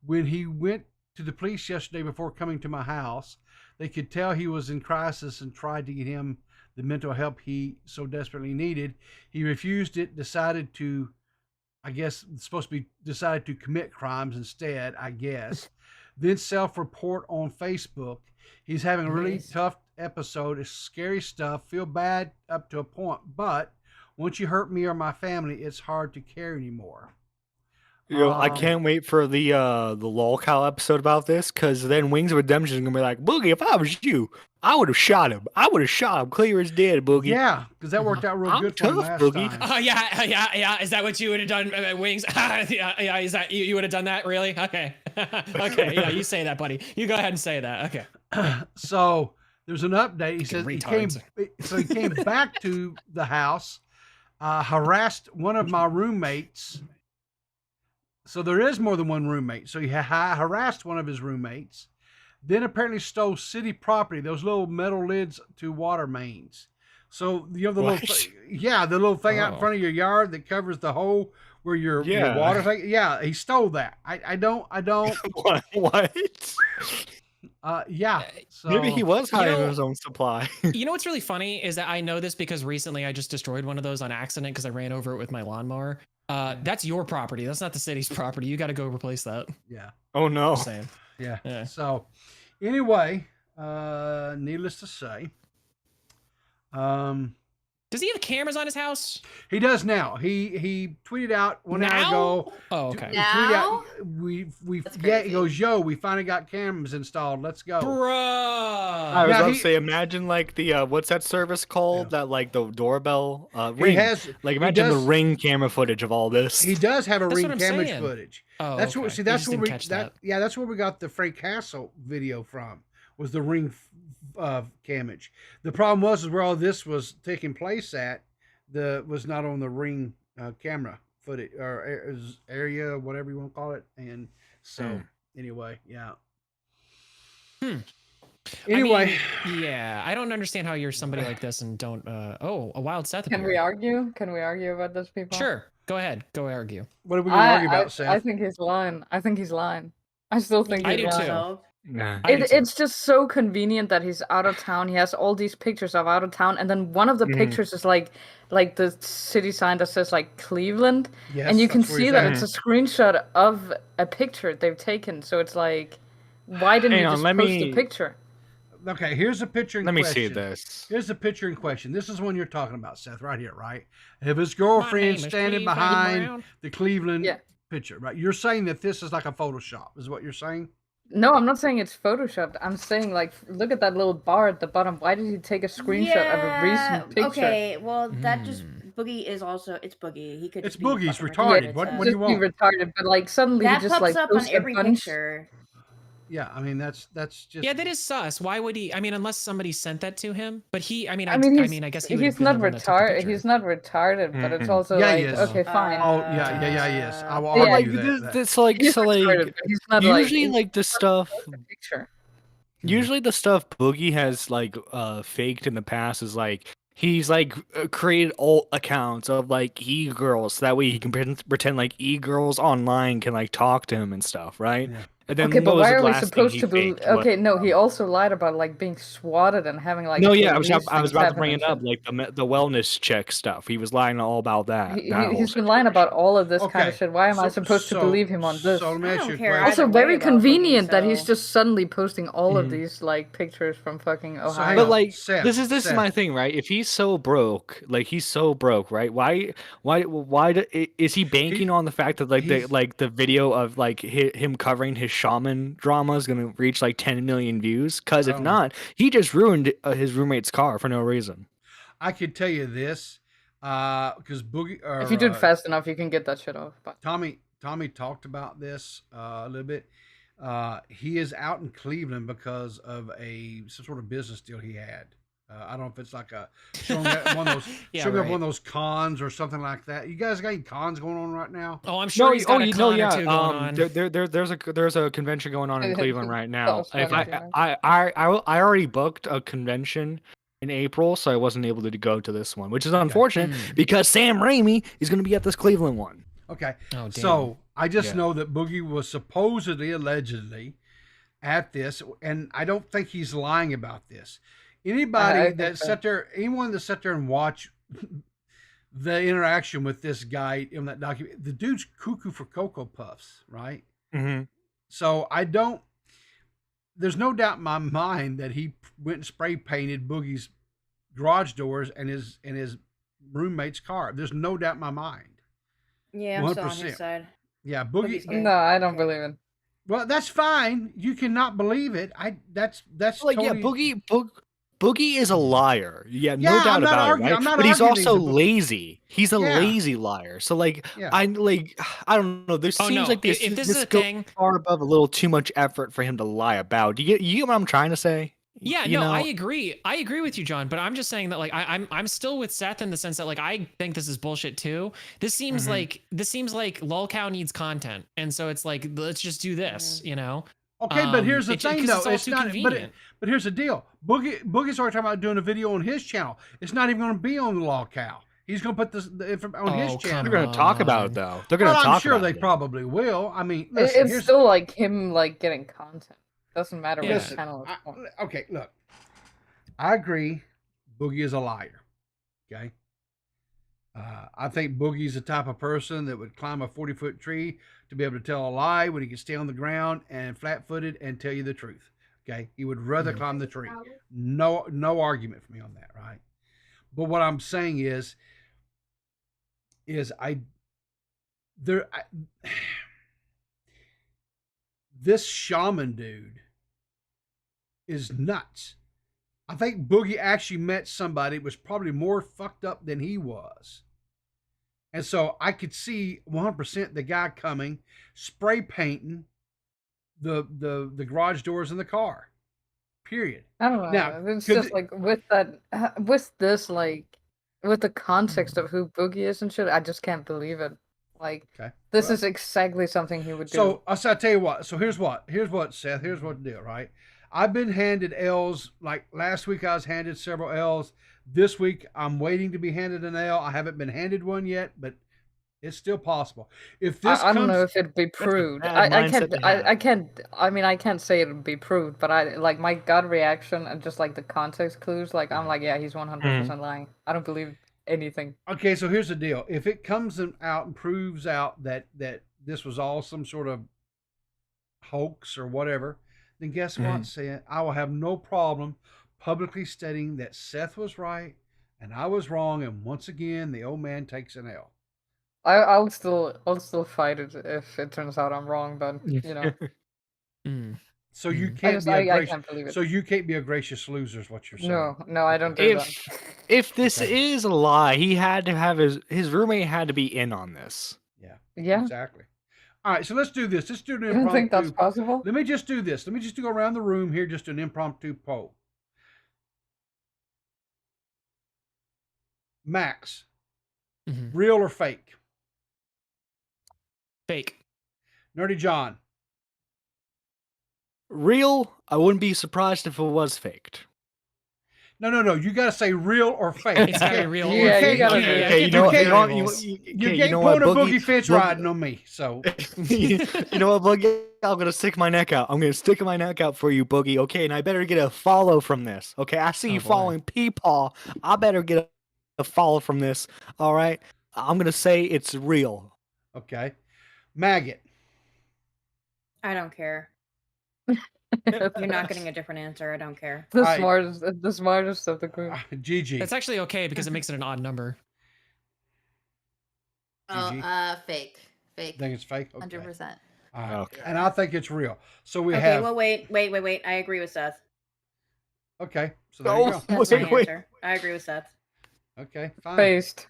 When he went to the police yesterday before coming to my house, they could tell he was in crisis and tried to get him the mental help he so desperately needed. He refused it, decided to commit crimes instead, I guess. Then self-report on Facebook. He's having a really tough episode. It's scary stuff. Feel bad up to a point, but once you hurt me or my family, it's hard to care anymore. I can't wait for the lolcow episode about this, because then Wings of Redemption is gonna be like, Boogie, if I was you, I would have shot him. Clear as dead, Boogie. Yeah, because that worked out real good for him last time. Oh yeah. Is that what you would have done, Wings? yeah. Is that you would have done that? Really? Okay. Okay. Yeah, you say that, buddy. You go ahead and say that. Okay. So there's an update. He says he came back to the house, harassed one of my roommates. So there is more than one roommate. So he harassed one of his roommates, then apparently stole city property, those little metal lids to water mains. So you have the little thing out in front of your yard that covers the hole where your water thing. Yeah, he stole that. I don't. What? Yeah. So maybe he was hiding his own supply. You know what's really funny is that I know this because recently I just destroyed one of those on accident because I ran over it with my lawnmower. That's your property. That's not the city's property. You got to go replace that. Yeah. Oh no. Same. Yeah. So anyway, needless to say, does he have cameras on his house? He does now. He tweeted out 1 hour ago. Oh, okay. Now? He goes, yo, we finally got cameras installed. Let's go. Bruh. I was about to say, imagine like the what's that service called? That like the doorbell Ring. Imagine the Ring camera footage of all this. He does have a Ring camera footage. Oh, that's okay. that's where that's where we got the Frank Castle video from. Was the Ring camage. The problem was where all this was taking place at was not on the Ring camera footage or area, whatever you want to call it. And so anyway, yeah. Anyway, I don't understand how you're somebody like this and don't. A wild Seth. Can we argue? Can we argue about those people? Sure. Go ahead. Go argue. What are we going to argue about, Seth? I think he's lying. I still think I he's do lying. too. Nah. It's just so convenient that he's out of town. He has all these pictures of out of town, and then one of the pictures is like the city sign that says like Cleveland, and you can see that it's a screenshot of a picture they've taken. So it's like, why didn't you just post the picture? Okay, here's a picture in question. Let me see this. Here's the picture in question. This is one you're talking about, Seth, right here, right? Of his girlfriend standing behind the Cleveland picture, right? You're saying that this is like a Photoshop, is what you're saying? No, I'm not saying it's photoshopped. I'm saying, like, look at that little bar at the bottom. Why did he take a screenshot of a recent picture? Okay, well, that just Boogie is also it's Boogie. He could. It's Boogie's retarded. What do you want? Be retarded, but like suddenly that he just pops like up on every picture. Yeah, I mean that's just that is sus. Why would he? I mean, unless somebody sent that to him. But I guess he's not retarded. He's not retarded, but it's also like okay, fine. Oh yeah, he is. I will argue that. It's like he's not usually like the stuff. Usually the stuff Boogie has like faked in the past is like he's like created alt accounts of like e-girls so that way he can pretend like e-girls online can like talk to him and stuff, right? Yeah. And then okay, but why are we supposed to be? Okay, no, he also lied about like being swatted and having like. No, yeah, I was about to bring it up, like the wellness check stuff. He was lying all about that. He's been lying about all of this kind of shit. Why am I supposed to believe him on this? So let me ask you a question. Also, very convenient that he's just suddenly posting all of these like pictures from fucking Ohio. But like, this is my thing, right? If he's so broke, right? Why is he banking on the fact that the video of like him covering his shaman drama is going to reach like 10 million views? Because if not, he just ruined his roommate's car for no reason. I could tell you this, because Boogie. If you do it fast enough, you can get that shit off. But Tommy talked about this a little bit. He is out in Cleveland because of some sort of business deal he had. I don't know if it's like showing up one of those up one of those cons or something like that. You guys got any cons going on right now? Oh, I'm sure he's got a con or two going on. There's a convention going on in Cleveland right now. I already booked a convention in April, so I wasn't able to go to this one, which is unfortunate because Sam Raimi is going to be at this Cleveland one. Okay. Oh, so I just know that Boogie was supposedly, allegedly, at this, and I don't think he's lying about this. Anybody that sat there, anyone that sat there and watched the interaction with this guy in that document, the dude's cuckoo for Cocoa Puffs, right? Mm-hmm. So there's no doubt in my mind that he went and spray painted Boogie's garage doors and his roommate's car. There's no doubt in my mind. Yeah, I'm still on his side. Yeah, Boogie. No, I don't believe it. Well, that's fine. You cannot believe it. That's like totally... Boogie is a liar. Yeah, no doubt about it. Right? But he's also lazy. He's a lazy liar. So I don't know. There seems like this is a thing far above a little too much effort for him to lie about. You get what I'm trying to say? Yeah, I agree. I agree with you, John. But I'm just saying that I'm still with Seth in the sense that I think this is bullshit too. This seems like Lolcow needs content, and so it's like let's just do this, Okay, but here's the thing, though. It's not convenient. But here's the deal. Boogie's already talking about doing a video on his channel. It's not even going to be on the Lolcow. He's going to put this on his channel. They're going to talk about it, though. They're going to talk about it. I'm sure they probably will. I mean, listen, it's still like him getting content. Doesn't matter what his channel is. Okay, look. I agree. Boogie is a liar. Okay. I think Boogie's the type of person that would climb a 40-foot tree to be able to tell a lie when he can stay on the ground and flat-footed and tell you the truth. Okay, he would rather climb the tree. No argument for me on that, right? But what I'm saying is this shaman dude is nuts. I think Boogie actually met somebody that was probably more fucked up than he was. And so I could see 100% the guy coming, spray painting the garage doors in the car. Period. I don't know. Now, it's just with the context of who Boogie is and shit, I just can't believe it. This is exactly something he would do. So I'll tell you what. So here's what, Seth. Here's what the deal, right? I've been handed L's. Like last week, I was handed several L's. This week, I'm waiting to be handed an L. I haven't been handed one yet, but it's still possible. If this, I don't know if it'd be proved. I can't say it would be proved, but my gut reaction and just the context clues. I'm like, yeah, he's 100% lying. I don't believe anything. Okay, so here's the deal. If it comes out and proves out that this was all some sort of hoax or whatever, then guess what, Seth? I will have no problem publicly stating that Seth was right and I was wrong, and once again, the old man takes an L. I'll still fight it if it turns out I'm wrong, but So you can't you can't be a gracious loser, is what you're saying. No, I don't do that. If this is a lie, he had to have his roommate had to be in on this. Yeah. Exactly. All right, so let's do this. Let's do an impromptu. You don't think that's possible? Let me just do this. Let me just go around the room here, just an impromptu poll. Max, real or fake? Fake. Nerdy John. Real. I wouldn't be surprised if it was faked. No. You got to say real or fake. It's got to be real. You can't put a Boogie Fitch riding on me. So you know what, Boogie? I'm gonna stick my neck out. I'm gonna stick my neck out for you, Boogie. Okay, and I better get a follow from this. Okay, I see you following Peepaw. I better get a follow from this. All right, I'm gonna say it's real. Okay, Maggot. I don't care. You're not getting a different answer. I don't care. The smartest of the group. Gigi. That's actually okay because it makes it an odd number. Fake. Think it's fake? Okay. 100%. Okay. And I think it's real. So we have. Okay, well, wait. I agree with Seth. Okay, so there you go. That's my answer. I agree with Seth. Okay, fine. Based.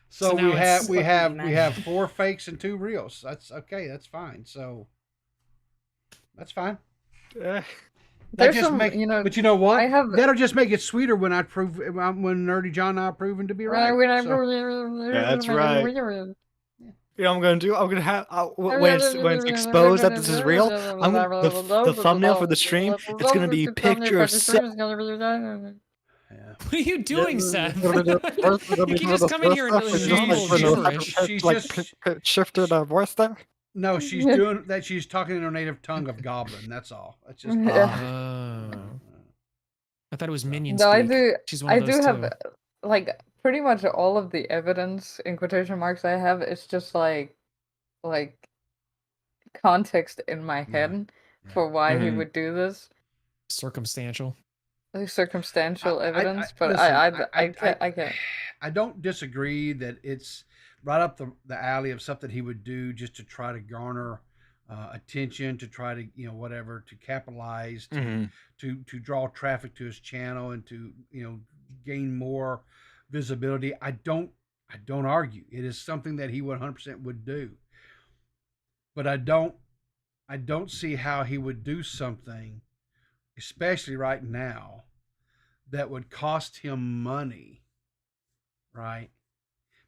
So we have 4 fakes and 2 reals. That's okay. That's fine. So That's fine. There's some, you know, but you know what? That'll just make it sweeter when I prove when Nerdy John and I are proven to be right. Yeah, that's right. You know what I'm gonna do? I'm gonna have when it's exposed that this is real. The thumbnail for the stream. It's gonna be picture of Seth. What are you doing, Seth? You can just come in here and gibberish. She's just shifted voice there. No, she's doing that. She's talking in her native tongue of Goblin. That's all. That's just. I thought it was minion No, speak. I do have like pretty much all of the evidence in quotation marks I have is just like context in my head for why he would do this. Circumstantial evidence, but listen, I can't. I don't disagree that it's right up the alley of something he would do just to try to garner attention, to try to whatever, to capitalize, to draw traffic to his channel, and to gain more visibility. I don't argue it is something that he 100% would do, but I don't see how he would do something, especially right now, that would cost him money, right?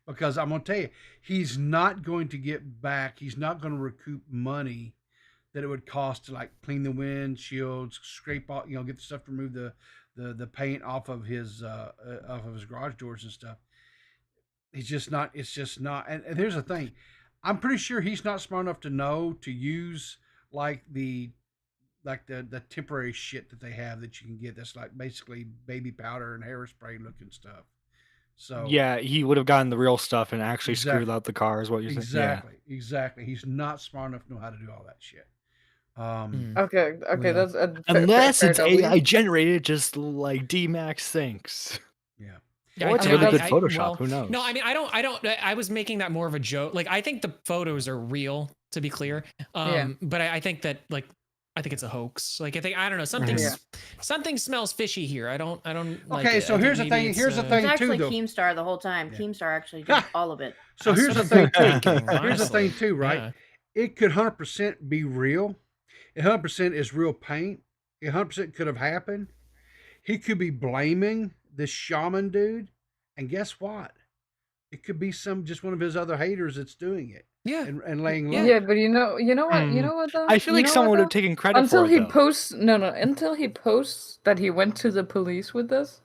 Because I'm going to tell you, he's not going to get back. He's not going to recoup money that it would cost to like clean the windshields, scrape off, get the stuff to remove the paint off of his garage doors and stuff. He's just not. It's just not. And here's the thing, I'm pretty sure he's not smart enough to know to use like the temporary shit that they have that you can get. That's like basically baby powder and hairspray looking stuff. So yeah, he would have gotten the real stuff and actually screwed out the car, is what you're saying. Exactly. He's not smart enough to know how to do all that shit. Okay, that's unless it's AI generated, just like D.Max thinks. Yeah. Or it's really good Photoshop. Who knows? No, I mean, I don't. I was making that more of a joke. Like, I think the photos are real, to be clear. But I think that I think it's a hoax. Like, I don't know. Something smells fishy here. I don't. Like okay, so here's the thing. Here's the thing too. It's actually though. Keemstar the whole time. Keemstar actually did all of it. So here's the thing too. Here's the thing too, right? Yeah. It could 100% be real. It 100% is real paint. It 100% could have happened. He could be blaming this shaman dude, and guess what? It could be just one of his other haters that's doing it. Yeah, and laying low. Yeah, but you know what though? I feel like someone would have taken credit until for he it, posts. Until he posts that he went to the police with this.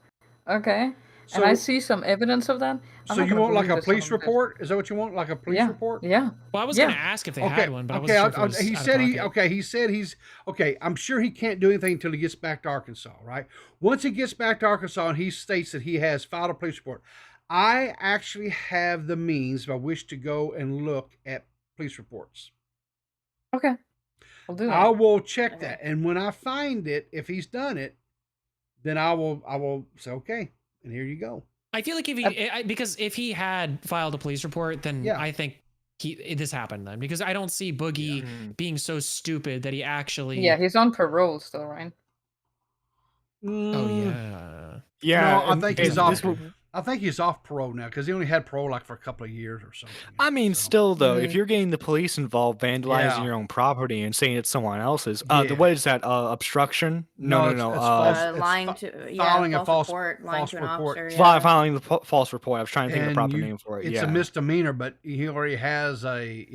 Okay, so, and I see some evidence of that. So you want like a police report? Is that what you want? Like a police report? Yeah. Well, I was going to ask if they had one, but I wasn't sure if it was he said he's okay. I'm sure he can't do anything until he gets back to Arkansas, right? Once he gets back to Arkansas and he states that he has filed a police report, I actually have the means if I wish to go and look at police reports. Okay. I'll do that. I will check that. And when I find it, if he's done it, then I will say, okay, and here you go. I feel like because if he had filed a police report, then I think this happened then, because I don't see Boogie being so stupid that he actually. Yeah, he's on parole still, right? Oh yeah. Yeah, no, I think he's off. I think he's off parole now because he only had parole like for a couple of years or something. I mean, still though, if you're getting the police involved, vandalizing your own property and saying it's someone else's, what is that? Obstruction? No. Lying to filing a false report, lying to an officer. Filing the false report. I was trying to think of the proper name for it. It's a misdemeanor, but he already has a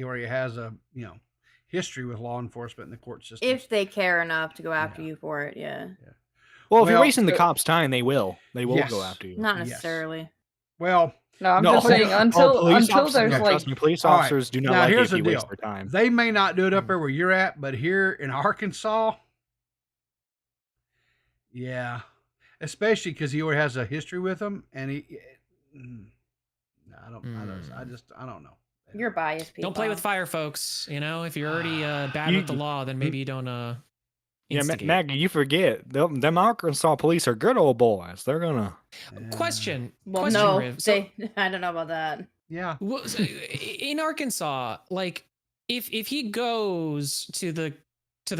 history with law enforcement in the court system. If they care enough to go after you for it, Well, if you're wasting the cops' time, they will. They will go after you. Not necessarily. Yes. Well, no, I'm just saying until there's trust me, police officers do not like it if you waste their time. They may not do it up there where you're at, but here in Arkansas, yeah, especially because he already has a history with them, and I don't know. You're biased, people. Don't play with fire, folks. If you're already bad with the law, then maybe you don't. Maggie, you forget them Arkansas police are good old boys. They're gonna. Question. Well, no, I don't know about that. Yeah. In Arkansas, like, if he goes to the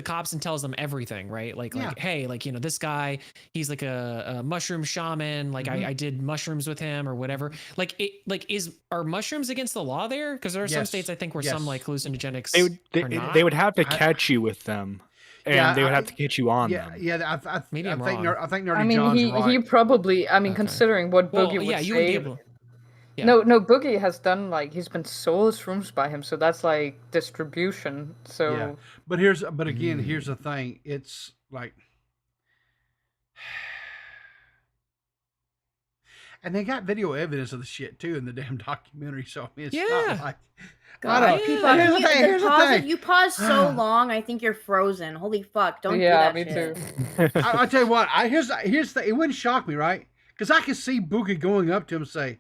cops and tells them everything, right? Like, hey, this guy, he's like a mushroom shaman. Like, I did mushrooms with him or whatever. Are mushrooms against the law there? Because there are some states I think where some like hallucinogenics they would have to catch you with them. and they would have to get you on them. Yeah, Maybe I'm think wrong. I think Nerdy John's right. he probably. I mean, considering what Boogie would you say. would be able. Yeah. No, Boogie has done he's been sold shrooms by him, so that's like distribution. So, yeah. But again, here's the thing. It's like, and they got video evidence of the shit too in the damn documentary. So I mean, it's not like. God, here's the thing. You pause so long, I think you're frozen. Holy fuck! Don't do that me shit. too. I'll tell you what. Here's the. It wouldn't shock me, right? Because I could see Boogie going up to him and say,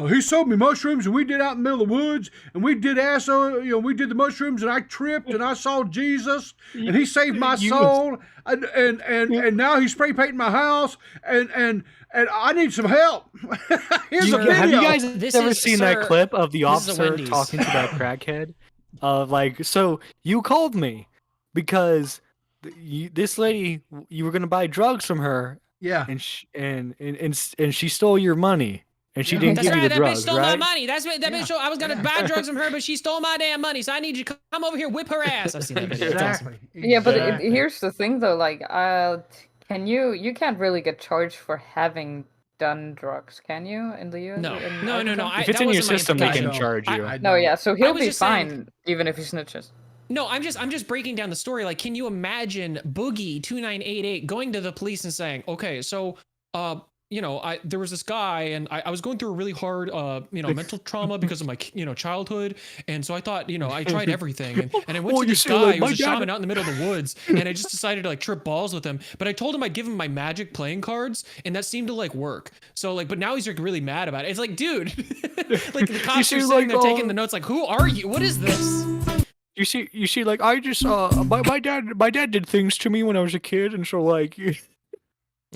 he sold me mushrooms, and we did out in the middle of the woods, and we did we did the mushrooms, and I tripped, and I saw Jesus, and he saved my soul, and now he's spray painting my house, and I need some help. Here's a video. Have you guys ever seen that clip of the officer talking to that crackhead? So you called me because this lady, you were gonna buy drugs from her, and she stole your money. And she didn't give you the drugs, bitch stole right? my money. That bitch. I was gonna buy drugs from her, but she stole my damn money. So I need you to come over here, whip her ass. I've seen that video. Exactly. Yeah, but here's the thing, though. Like, you can't really get charged for having done drugs, can you? In the U.S. No. If it's in your system, they can charge you. No, yeah. So he'll be fine, even if he snitches. No, I'm just breaking down the story. Like, can you imagine Boogie 2988 going to the police and saying, "Okay, so there was this guy, and I was going through a really hard, mental trauma because of my, childhood, and so I thought, I tried everything, and I went to this guy who was a shaman out in the middle of the woods, and I just decided to trip balls with him, but I told him I'd give him my magic playing cards, and that seemed to work. So but now he's really mad about it. It's like, dude, the cops are sitting there taking the notes, like, who are you? What is this? You see, I just my dad did things to me when I was a kid, and so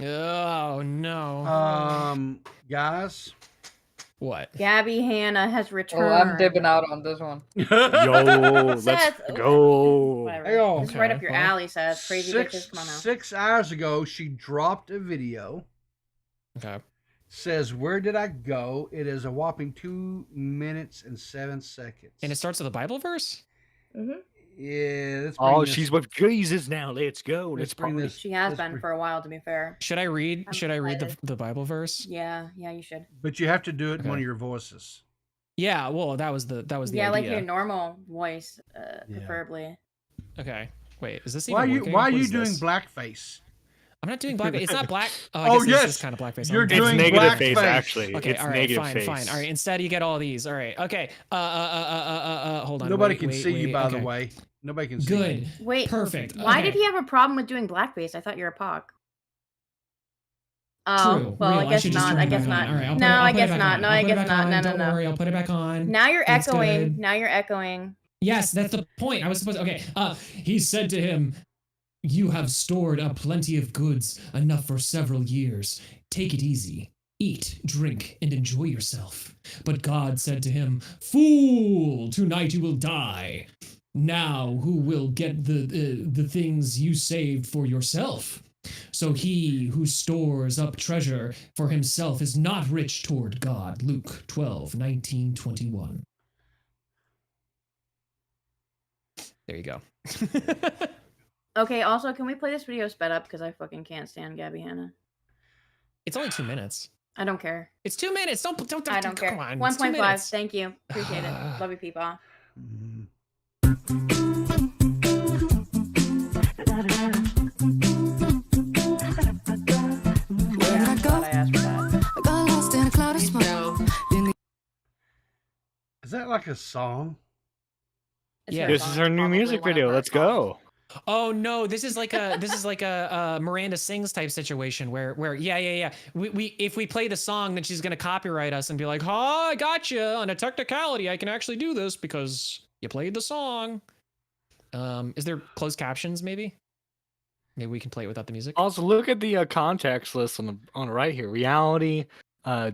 Oh no. Guys. What? Gabby Hanna has returned. Oh, I'm dipping out on this one. Yo, let's go. Whatever. This is right up your alley, Seth. Crazy bitches, come on now. 6 hours ago, she dropped a video. Okay. Says, where did I go? It is a whopping 2 minutes and 7 seconds. And it starts with a Bible verse? Mm-hmm. Yeah. She's with Jesus now. Let's go. Let's bring this. She has been for a while, to be fair. Should I read the Bible verse? Yeah, you should. But you have to do it in one of your voices. Yeah, well, that was the idea. Yeah, like your normal voice, preferably. Okay. Wait, is this why even working? Why are you doing blackface? I'm not doing blackface. It's not black. Oh, yes. It's kind of blackface. You're doing negative face, actually. Okay, it's all right, negative fine. All right, instead you get all these. All right, okay. Hold on. Nobody can see you, by the way. Nobody can see you. Good. Wait, perfect. Why did he have a problem with doing blackface? I thought you're a POC. Oh, true. Well, Real. I guess not. I guess not. No, I guess not. No, I guess not. No, Don't worry, I'll put it back on. Now you're echoing. Now you're echoing. Yes, that's the point. I was supposed to. Okay. He said to him, "You have stored up plenty of goods, enough for several years. Take it easy. Eat, drink, and enjoy yourself." But God said to him, "Fool, tonight you will die. Now who will get the things you saved for yourself? So he who stores up treasure for himself is not rich toward God." Luke 12:19-21. There you go. Okay, also, can we play this video sped up? Because I fucking can't stand Gabby Hanna. It's only 2 minutes. I don't care. It's 2 minutes. Don't I don't care. Come on. 1.5. Thank you. Appreciate it. Love you, people. Is that like a song? Yeah. This is her new music video. Let's go. Oh no, this is like a Miranda Sings type situation where yeah. We if we play the song, then she's gonna copyright us and be like, "Oh, I got you on a technicality. I can actually do this because you played the song." Is there closed captions? Maybe we can play it without the music. Also, look at the context list on the right here: reality,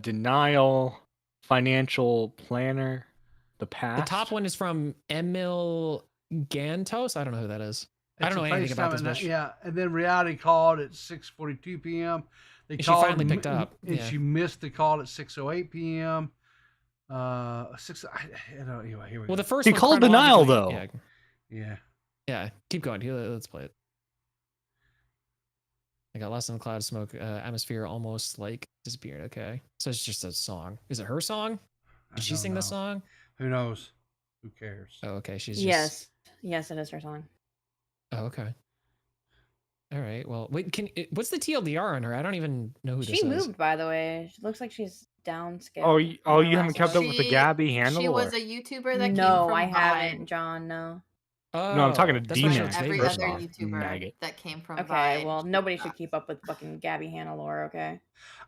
denial, financial planner, the past. The top one is from Emil Gantos. I don't know who that is. I don't know anything about this bitch. Yeah, and then reality called at 6:42 p.m. She finally picked up, and she missed the call at 6:08 p.m. Anyway, here we go. Well, the first he one called denial though. Yeah. Keep going. Let's play it. I got lost in the cloud smoke. Atmosphere almost like disappeared. Okay, so it's just a song. Is it her song? Did she sing the song? Who knows? Who cares? Oh, okay. She's yes, yes, it is her song. Oh, okay. All right. Well, wait. What's the TLDR on her? I don't even know who this is. She moved, by the way. She looks like she's downscaled. Oh, you haven't kept up with the Gabby Hanna She lore? was a YouTuber that came No, from I haven't, Vine. John. No. Oh, No, I'm talking to that's why she D.Max. looks Every famous. other YouTuber that came from Okay, Vine. well, nobody should keep up with fucking Gabby Hanna lore, okay?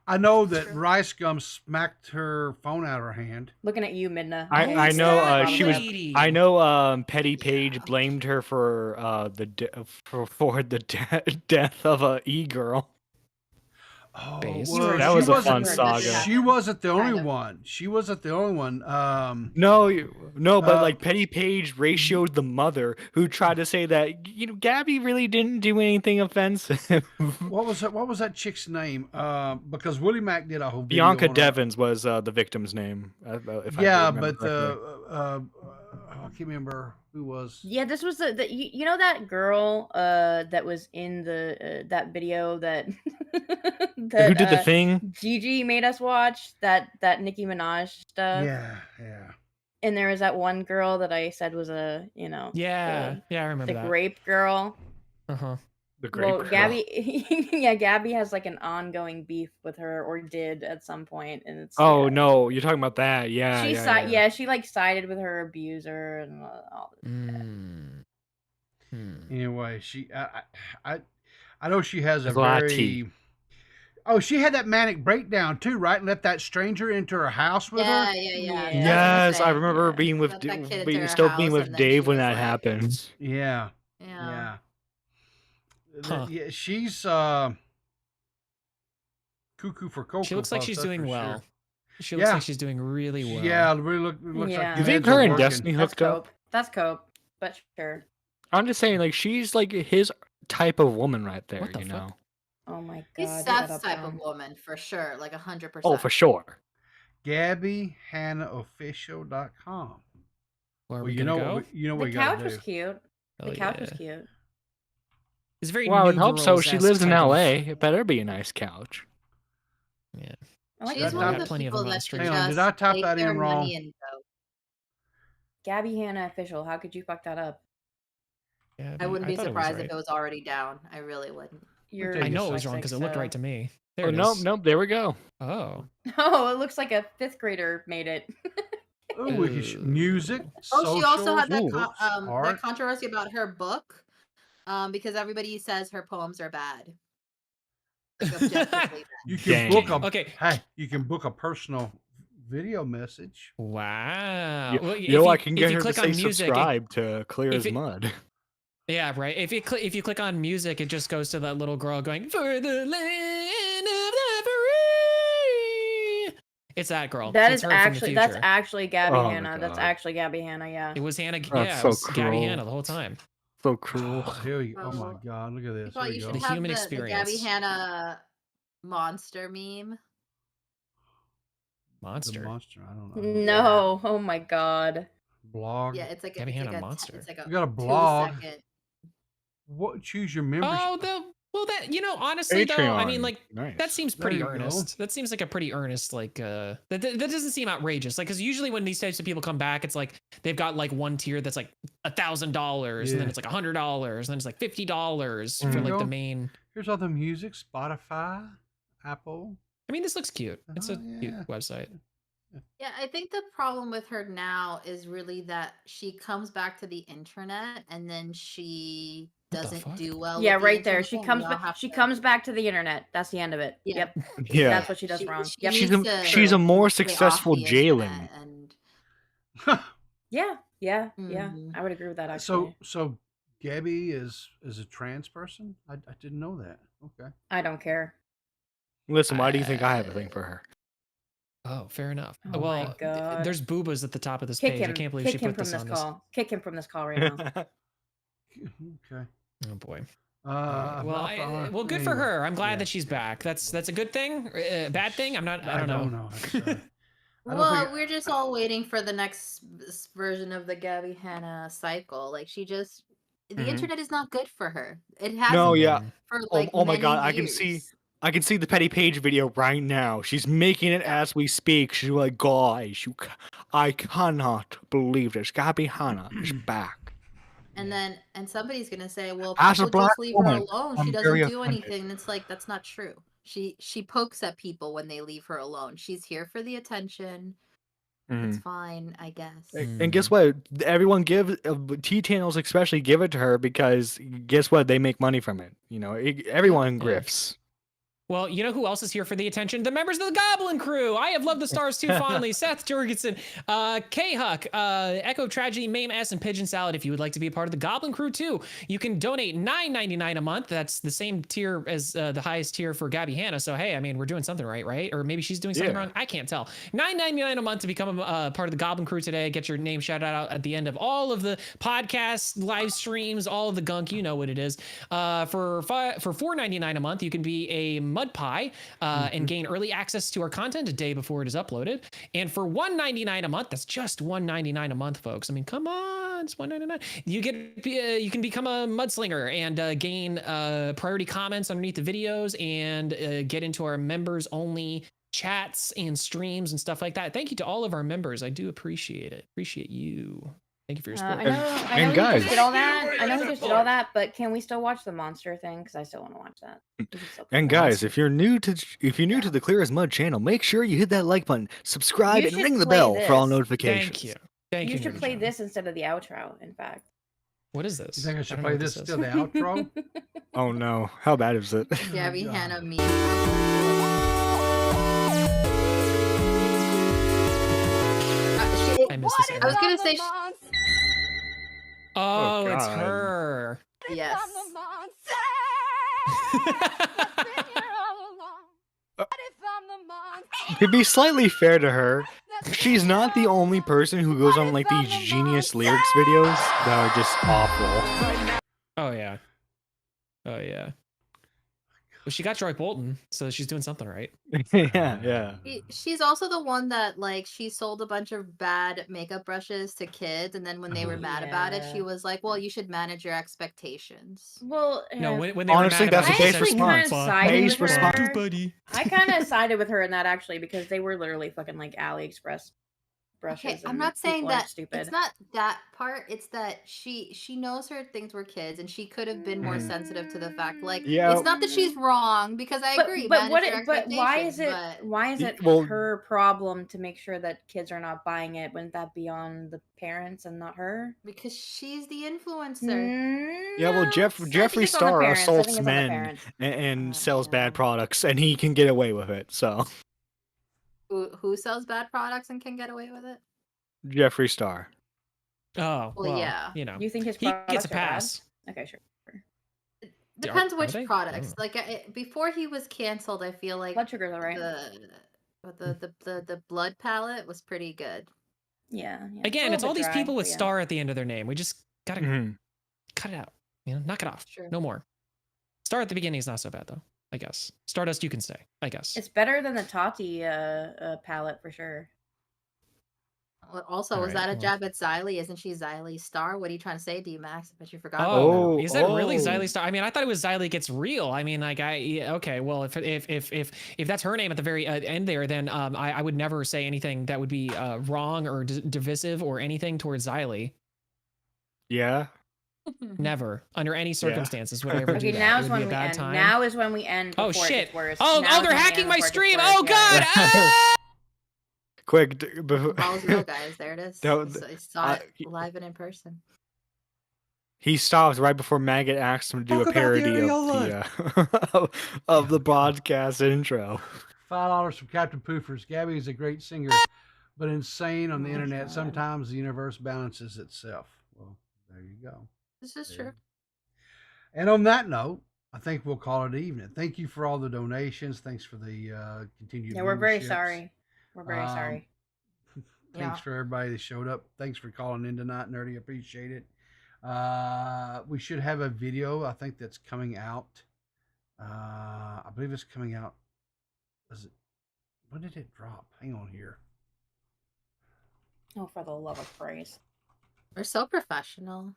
I know that Rice Gum smacked her phone out of her hand. Looking at you, Midna. I know she was. I know Petty Page blamed her for the death of a e-girl. Oh, well, that was a fun saga. She wasn't the only one. She wasn't the only one. No, but like Petty Page ratioed the mother who tried to say that Gabby really didn't do anything offensive. What was that chick's name? Because Willie Mac did a whole video Bianca on Devins was the victim's name. If yeah, I but correctly. I can't remember who was. Yeah, this was the you know that girl that was in the that video that who did the thing? Gigi made us watch that Nicki Minaj stuff. Yeah. And there was that one girl that I said was a Yeah, I remember the that. grape girl. The grape girl. Gabby, Gabby has like an ongoing beef with her, or did at some point, and it's. Oh no, you're talking about that? Yeah. She like sided with her abuser and all this. Anyway, I know she has a very. Oh, she had that manic breakdown too, right? And let that stranger into her house with her. Yeah. Yes, I remember being with being with Dave when that happened. Yeah. Yeah, she's cuckoo for cocoa. She looks like she's doing well. Sure. She looks like she's doing really well. Yeah, really looks like. You think her and Destiny hooked up? That's cope, but sure. I'm just saying, like she's like his type of woman right there. What the fuck? Oh my god. He's Seth's type of woman for sure, like 100%. Oh, for sure. GabbyHannaOfficial.com. Where are we gonna go? The couch was cute. The couch was cute. It's very. Well, I would hope so. She lives in LA. It better be a nice couch. Yeah. She's one of the people that should Hang on, did I type that in wrong? Gabby Hanna Official. How could you fuck that up? Yeah, I wouldn't be surprised if it was already down. I really wouldn't. I know it was wrong because it looked right to me. There nope. There we go. Oh. Oh, it looks like a 5th grader made it. Oh, music. Oh, she also had that controversy about her book, because everybody says her poems are bad. Like, objectively bad. You can book Hey, you can book a personal video message. Wow. I can get her to say subscribe to Clear as Mud. Yeah, right. If you click on music, it just goes to that little girl going for the land of the free. It's that girl. That's actually Gabby Hanna. That's actually Gabby Hanna. Yeah. It was Hannah. That's it was Gabby cruel. Hanna the whole time. So cruel. Here you go. Oh my god, look at this. Well, you should The have human experience. The Gabby Hanna monster meme. Monster. The monster. I don't know. No. Oh my god. Blog. Yeah, it's like Gabby Hanna monster. It's like you got a blog. 2-second. What? Choose your membership. That honestly Patreon. though, I mean, like nice. that seems pretty earnest. That seems like a pretty earnest, like that doesn't seem outrageous. Like, because usually when these types of people come back, it's like they've got like one tier that's like $1,000, and then it's like $100, and then it's like $50 for like the main. Here's all the music: Spotify, Apple. I mean, this looks cute. It's a cute website. Yeah, I think the problem with her now is really that she comes back to the internet and then she doesn't do well. Yeah, with right the there. internet. She comes back. She comes back to the internet. That's the end of it. Yeah. Yep. Yeah. That's what she does wrong. Yep. She's a more successful Jalen. Yeah. I would agree with that. Actually. So Gabby is a trans person? I didn't know that. Okay. I don't care. Listen, why do you think I have a thing for her? Oh, fair enough. Oh well, my God. There's boobas at the top of this Kick page. him. I can't believe Kick she him put from this this on call. Kick him from this call right now. Okay. Oh boy. Well, good for her. I'm glad that she's back. That's a good thing. Bad thing? I don't know. Well, we're just all waiting for the next version of the Gabby Hanna cycle. Like, she just the internet is not good for her. It hasn't No, yeah. been for Oh my many god, years. I can see the Petty Page video right now. She's making it as we speak. She's like, guys, I cannot believe this. Gabby Hanna is back. And then somebody's gonna say, well, As a people black just leave her woman, alone. She I'm doesn't very do offended. anything. And it's like, that's not true. She pokes at people when they leave her alone. She's here for the attention. It's fine, I guess. And guess what? Everyone T-Channels especially give it to her because guess what? They make money from it. Everyone grifts. Well, you know who else is here for the attention? The members of the Goblin Crew. I have loved the stars too fondly. Seth Jorgensen, K-Huck, Echo Tragedy, Mame S, and Pigeon Salad. If you would like to be a part of the Goblin Crew too, you can donate $9.99 a month. That's the same tier as the highest tier for Gabby Hanna. So hey, I mean, we're doing something right? Or maybe she's doing something wrong. I can't tell. $9.99 a month to become a part of the Goblin Crew today. Get your name shouted out at the end of all of the podcasts, live streams, all of the gunk. You know what it is. For $4.99 a month, you can be a Mud Pie and gain early access to our content a day before it is uploaded. And for $1.99 a month, that's just $1.99 a month, folks. I mean, come on, it's $1.99. You can become a mudslinger and gain priority comments underneath the videos and get into our members only chats and streams and stuff like that. Thank you to all of our members. I do appreciate it. Appreciate you. Thank you for your support. I know we just did all that. I know we just did all that, but can we still watch the monster thing? Because I still want to watch that. And guys, if you're new to the Clear as Mud channel, make sure you hit that like button, subscribe, and ring the bell for all notifications. Thank you. You should play this instead of the outro. In fact. What is this? You think I should play this instead of the outro? Oh no! How bad is it? Gabby Hanna me. I missed this. I was gonna say. Oh, it's her. Yes. To be slightly fair to her, she's not the only person who goes on like these genius lyrics videos that are just awful. Oh yeah. Well, she got Troy Bolton, so she's doing something right. yeah. She's also the one that she sold a bunch of bad makeup brushes to kids, and then when they were mad about it, she was like, "Well, you should manage your expectations." Well, no, when they honestly, were mad that's a base response. I kind of sided with her in that actually because they were literally fucking like AliExpress brushes. Okay, I'm not saying that stupid. It's not that part. It's that she knows her things were kids, and she could have been more sensitive to the fact. It's not that she's wrong because I agree. But why is it her problem to make sure that kids are not buying it? Wouldn't that be on the parents and not her? Because she's the influencer. Yeah, well, Jeffree Star assaults men and sells bad products, and he can get away with it. So. Who sells bad products and can get away with it? Jeffree Star. Oh, well, yeah. You think he gets a pass? Okay, sure. Depends which products. Before he was canceled, I feel like blood sugars, all right. The blood palette was pretty good. Yeah. Again, it's all these people with Star at the end of their name. We just gotta cut it out. Knock it off. Sure. No more. Star at the beginning is not so bad though. I guess Stardust you can stay. I guess it's better than the Tati palette for sure. Also, was that a jab at Xylee? Isn't she Xylee Star? What are you trying to say, D.Max? I bet you forgot. Oh, is that really Xylee Star? I mean, I thought it was Xylee Gets Real. I mean, okay. Well, if that's her name at the very end there, then I would never say anything that would be wrong or divisive or anything towards Xylee. Yeah. Never, under any circumstances, would I ever do that. Now is when we end. Now is when we end. Oh shit! Oh, they're hacking my stream! Oh god! Quick, Ball's real, guys. There it is. I saw it live and in person. He stops right before Maggot asks him to do a parody of the broadcast intro. $5 from Captain Poofers. Gabby is a great singer, but insane on the internet. Sometimes the universe balances itself. Well, there you go. This is true. And on that note, I think we'll call it evening. Thank you for all the donations. Thanks for the continued. Yeah, we're very sorry. We're very sorry. Thanks for everybody that showed up. Thanks for calling in tonight, Nerdy. Appreciate it. We should have a video, I think, that's coming out. I believe it's coming out. When did it drop? Hang on here. Oh, for the love of praise. We're so professional.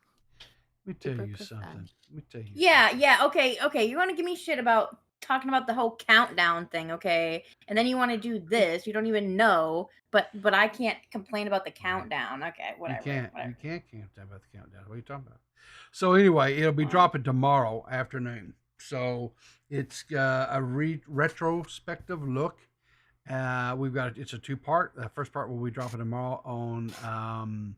me tell you something. Let me tell you. Yeah. Okay. You want to give me shit about talking about the whole countdown thing, okay? And then you want to do this. You don't even know, but I can't complain about the countdown. Okay, whatever. You whatever. can't complain about the countdown. What are you talking about? So anyway, it'll be dropping tomorrow afternoon. So it's a retrospective look. We've got it's a 2-part. The first part will be dropping tomorrow on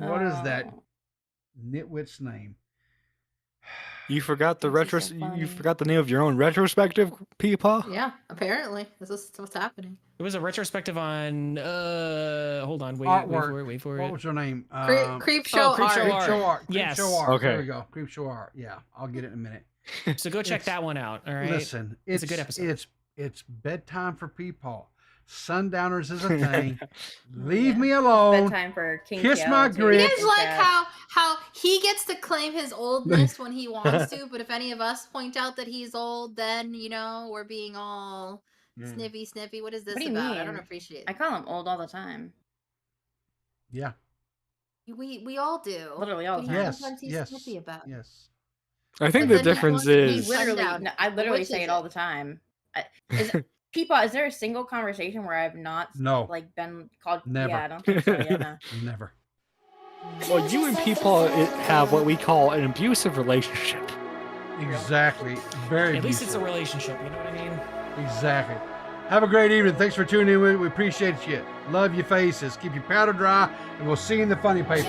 what is that nitwit's name? You forgot the You forgot the name of your own retrospective, Peepaw? Yeah, apparently this is what's happening. It was a retrospective on. Hold on. Wait for it. What was her name? Creep Show Art. Yes. Creep Show Art. Okay. There we go. Creep Show Art. Yeah, I'll get it in a minute. So go check that one out. All right. Listen, it's a good episode. It's bedtime for Peepaw. Sundowners is a thing. Leave me alone. Bedtime for King Kiss my grits. You guys like how he gets to claim his oldness when he wants to, but if any of us point out that he's old, then we're being all snippy. What is this what do you about? mean? I don't appreciate it. I call him old all the time. Yeah. We all do. Literally all the time. Yes. Sometimes he's snippy about it. Yes. I think the difference is I literally say it all the time. Peepaw, is there a single conversation where I've not been called? Never. Yeah, I don't think so. Yeah, no. Never. Well, you and Peepaw have what we call an abusive relationship. Exactly. Very. At least it's a relationship. You know what I mean? Exactly. Have a great evening. Thanks for tuning in. We appreciate you. Love your faces. Keep your powder dry, and we'll see you in the funny paper.